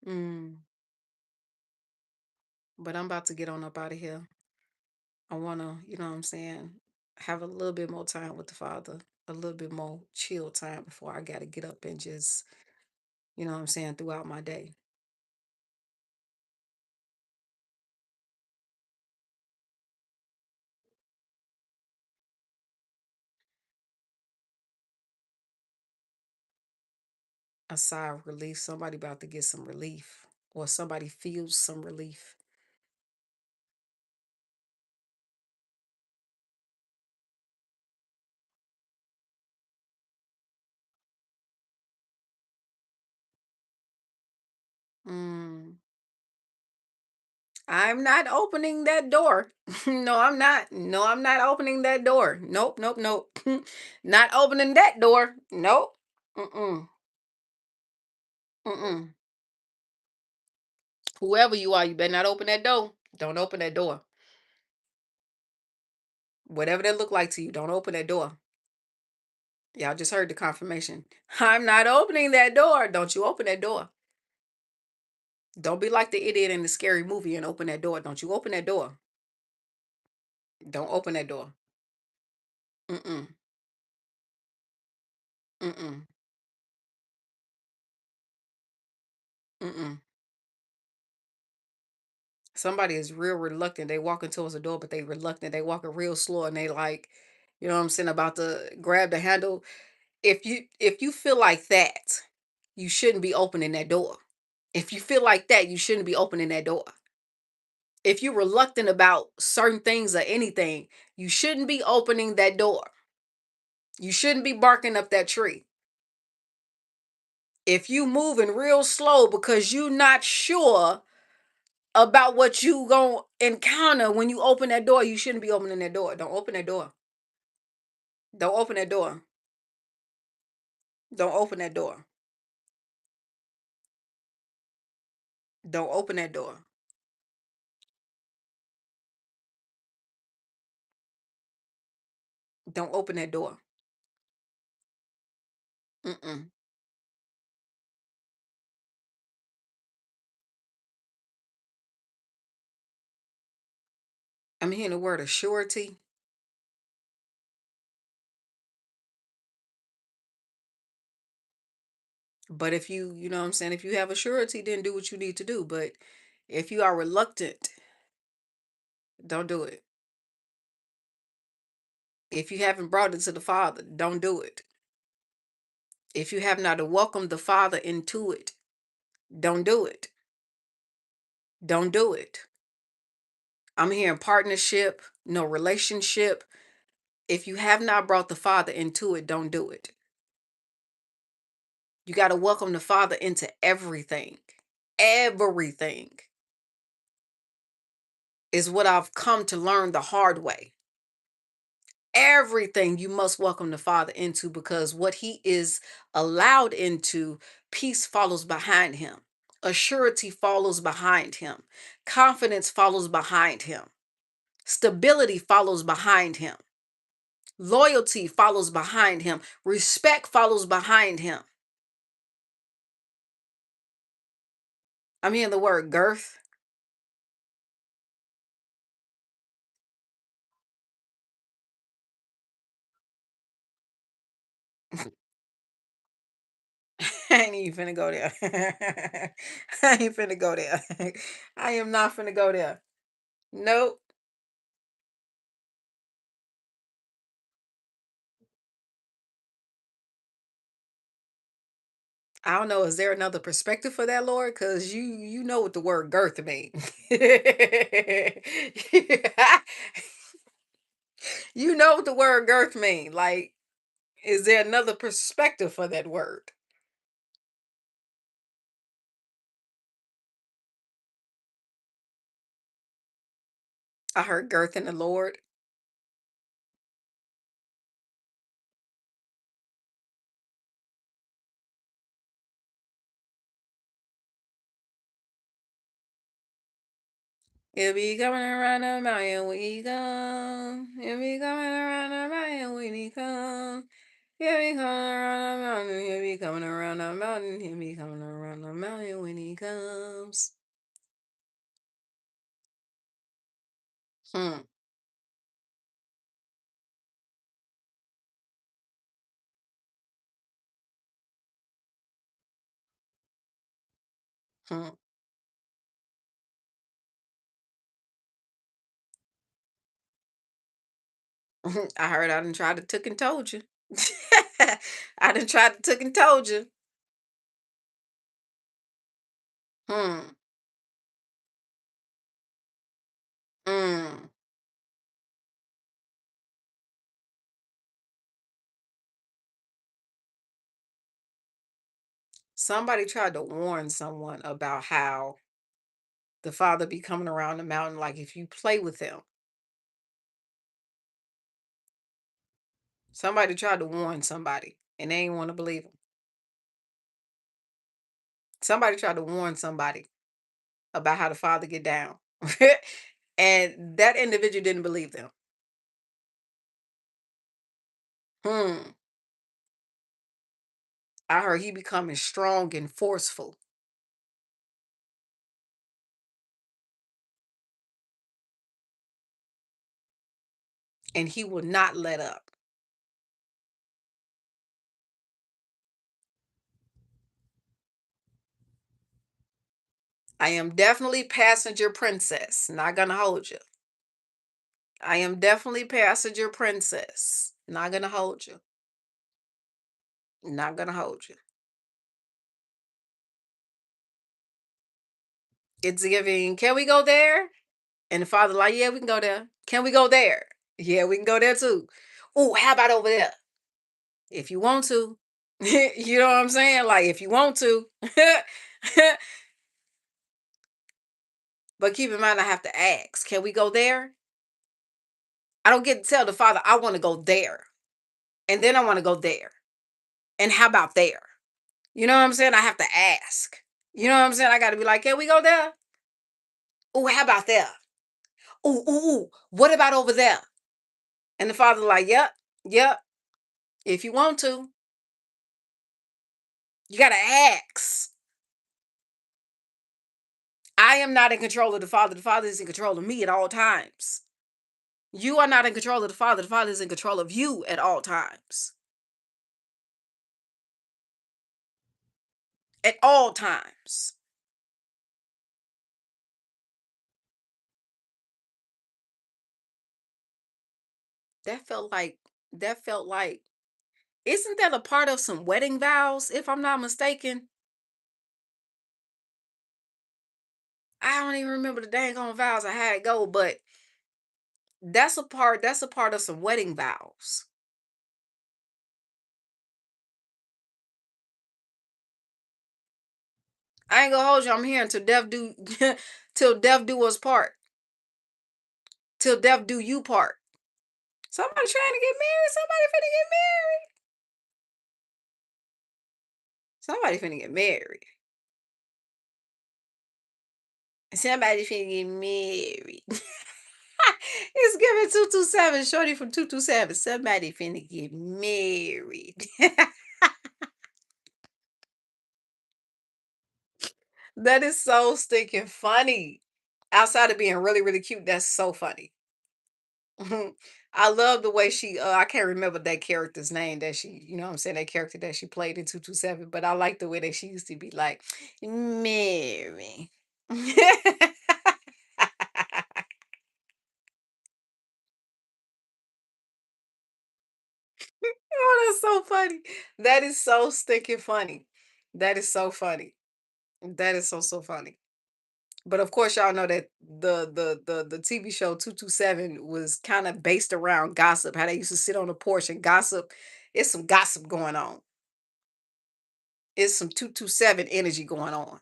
Speaker 1: Mm. But I'm about to get on up out of here. I wanna, you know what I'm saying, have a little bit more time with the Father, a little bit more chill time before I gotta get up and just, you know what I'm saying, throughout my day. A sigh of relief. Somebody about to get some relief, or somebody feels some relief. Mm. I'm not opening that door. No, I'm not. No, I'm not opening that door. Nope, nope, nope. Not opening that door. Nope. Mm-mm. Mm-mm. Whoever you are, you better not open that door. Don't open that door. Whatever that look like to you, don't open that door. Y'all just heard the confirmation. I'm not opening that door. Don't you open that door. Don't be like the idiot in the scary movie and open that door. Don't you open that door. Don't open that door. Mm-mm. Mm-mm. Mm-mm. Somebody is real reluctant. They walking towards the door, but they reluctant. They walking real slow and they like, you know what I'm saying, about to grab the handle. If you feel like that, you shouldn't be opening that door. If you feel like that, you shouldn't be opening that door. If you're reluctant about certain things or anything, you shouldn't be opening that door. You shouldn't be barking up that tree. If you moving real slow because you not sure about what you gonna encounter when you open that door, you shouldn't be opening that door. Don't open that door. Don't open that door. Don't open that door. Don't open that door. Don't open that door. Mm-mm. I'm hearing the word assurity. But if you know what I'm saying, if you have a surety, then do what you need to do. But if you are reluctant, don't do it. If you haven't brought it to the Father, don't do it. If you have not welcomed the Father into it, don't do it. Don't do it. I'm hearing partnership, no relationship. If you have not brought the Father into it, don't do it. You got to welcome the Father into everything. Everything is what I've come to learn the hard way. Everything you must welcome the Father into, because what He is allowed into, peace follows behind Him, assurity follows behind Him, confidence follows behind Him, stability follows behind Him, loyalty follows behind Him, respect follows behind Him. I'm hearing the word girth. I ain't even finna go there. I ain't finna go there. I am not finna go there. Nope. I don't know. Is there another perspective for that, Lord? Because you know what the word girth means. You know what the word girth mean. Like, is there another perspective for that word? I heard girth in the Lord. He'll be coming around the mountain when he come. He'll be coming around the mountain when he come. He'll be coming around the mountain. He'll be coming around the mountain. He'll be coming around the mountain when he comes. Hmm. Hmm. I heard I done tried to took and told you. I done tried to took and told you. Hmm. Mm. Somebody tried to warn someone about how the father be coming around the mountain. Like if you play with him, somebody tried to warn somebody, and they ain't want to believe him. Somebody tried to warn somebody about how the father get down, and that individual didn't believe them. Hmm. I heard he becoming strong and forceful, and he will not let up. I am definitely passenger princess. Not gonna hold you. I am definitely passenger princess. Not gonna hold you. Not gonna hold you. It's giving, can we go there? And the father, like, yeah, we can go there. Can we go there? Yeah, we can go there too. Oh, how about over there? If you want to. You know what I'm saying? Like, if you want to. But keep in mind, I have to ask, can we go there? I don't get to tell the father, I want to go there. And then I want to go there. And how about there? You know what I'm saying? I have to ask. You know what I'm saying? I got to be like, can we go there? Oh, how about there? Oh, what about over there? And the father's like, yep, yep. If you want to, you got to ask. I am not in control of the father. The father is in control of me at all times. You are not in control of the father. The father is in control of you at all times. At all times. That felt like, that felt like, isn't that a part of some wedding vows, if I'm not mistaken? I don't even remember the dang on vows I had go, but that's a part of some wedding vows. I ain't gonna hold you. I'm here until death do till death do us part. Till death do you part. Somebody trying to get married. Somebody finna get married. Somebody finna get married. Somebody finna get married. It's giving 227. Shorty from 227. Somebody finna get married. That is so stinking funny. Outside of being really, really cute, that's so funny. I love the way she I can't remember that character's name that she, you know what I'm saying, that character that she played in 227, but I like the way that she used to be like, Mary. Oh, that's so funny. That is so stinking funny. That is so funny. That is so so funny. But of course, y'all know that the TV show 227 was kind of based around gossip. How they used to sit on the porch and gossip. It's some gossip going on. It's some 227 energy going on.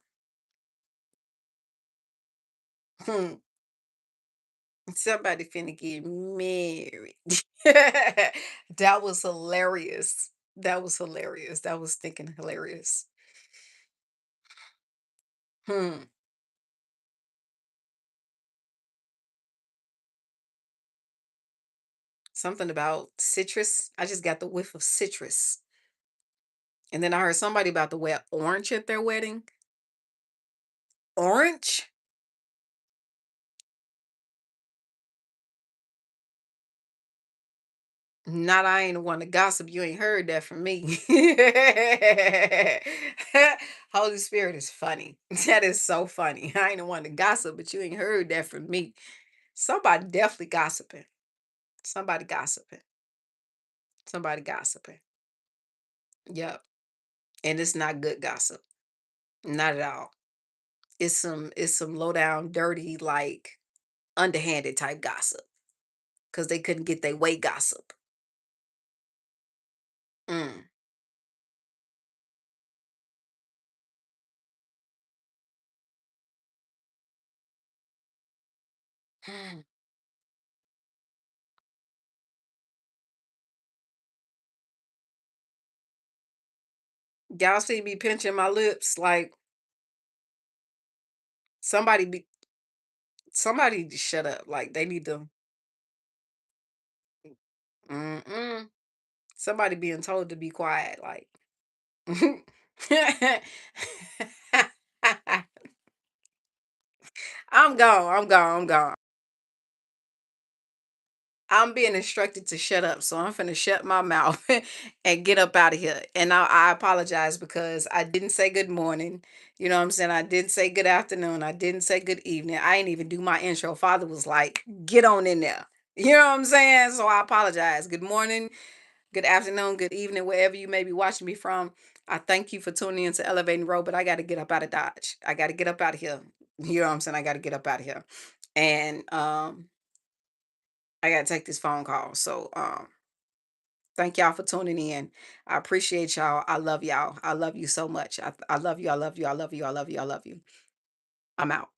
Speaker 1: Hmm. Somebody finna get married. That was hilarious. That was hilarious. That was thinking hilarious. Hmm. Something about citrus. I just got the whiff of citrus. And then I heard somebody about to wear orange at their wedding. Orange? Not I ain't the one to gossip. You ain't heard that from me. Holy Spirit is funny. That is so funny. I ain't the one to gossip, but you ain't heard that from me. Somebody definitely gossiping. Somebody gossiping. Somebody gossiping. Yep. And it's not good gossip. Not at all. It's some low down, dirty, like underhanded type gossip. Cause they couldn't get their way gossip. Mm. Y'all see me pinching my lips like somebody be somebody need to shut up. Like they need to mm-mm. Somebody being told to be quiet. Like I'm gone. I'm gone. I'm gone. I'm being instructed to shut up, so I'm finna shut my mouth and get up out of here. And I apologize because I didn't say good morning. You know what I'm saying? I didn't say good afternoon. I didn't say good evening. I ain't even do my intro. Father was like, get on in there. You know what I'm saying? So I apologize. Good morning, good afternoon, good evening, wherever you may be watching me from. I thank you for tuning into Elevating Road, but I got to get up out of Dodge. I got to get up out of here. You know what I'm saying? I got to get up out of here. And I gotta take this phone call. So thank y'all for tuning in. I appreciate y'all. I love y'all. I love you so much. I love you. I love you. I love you. I love you. I love you. I'm out.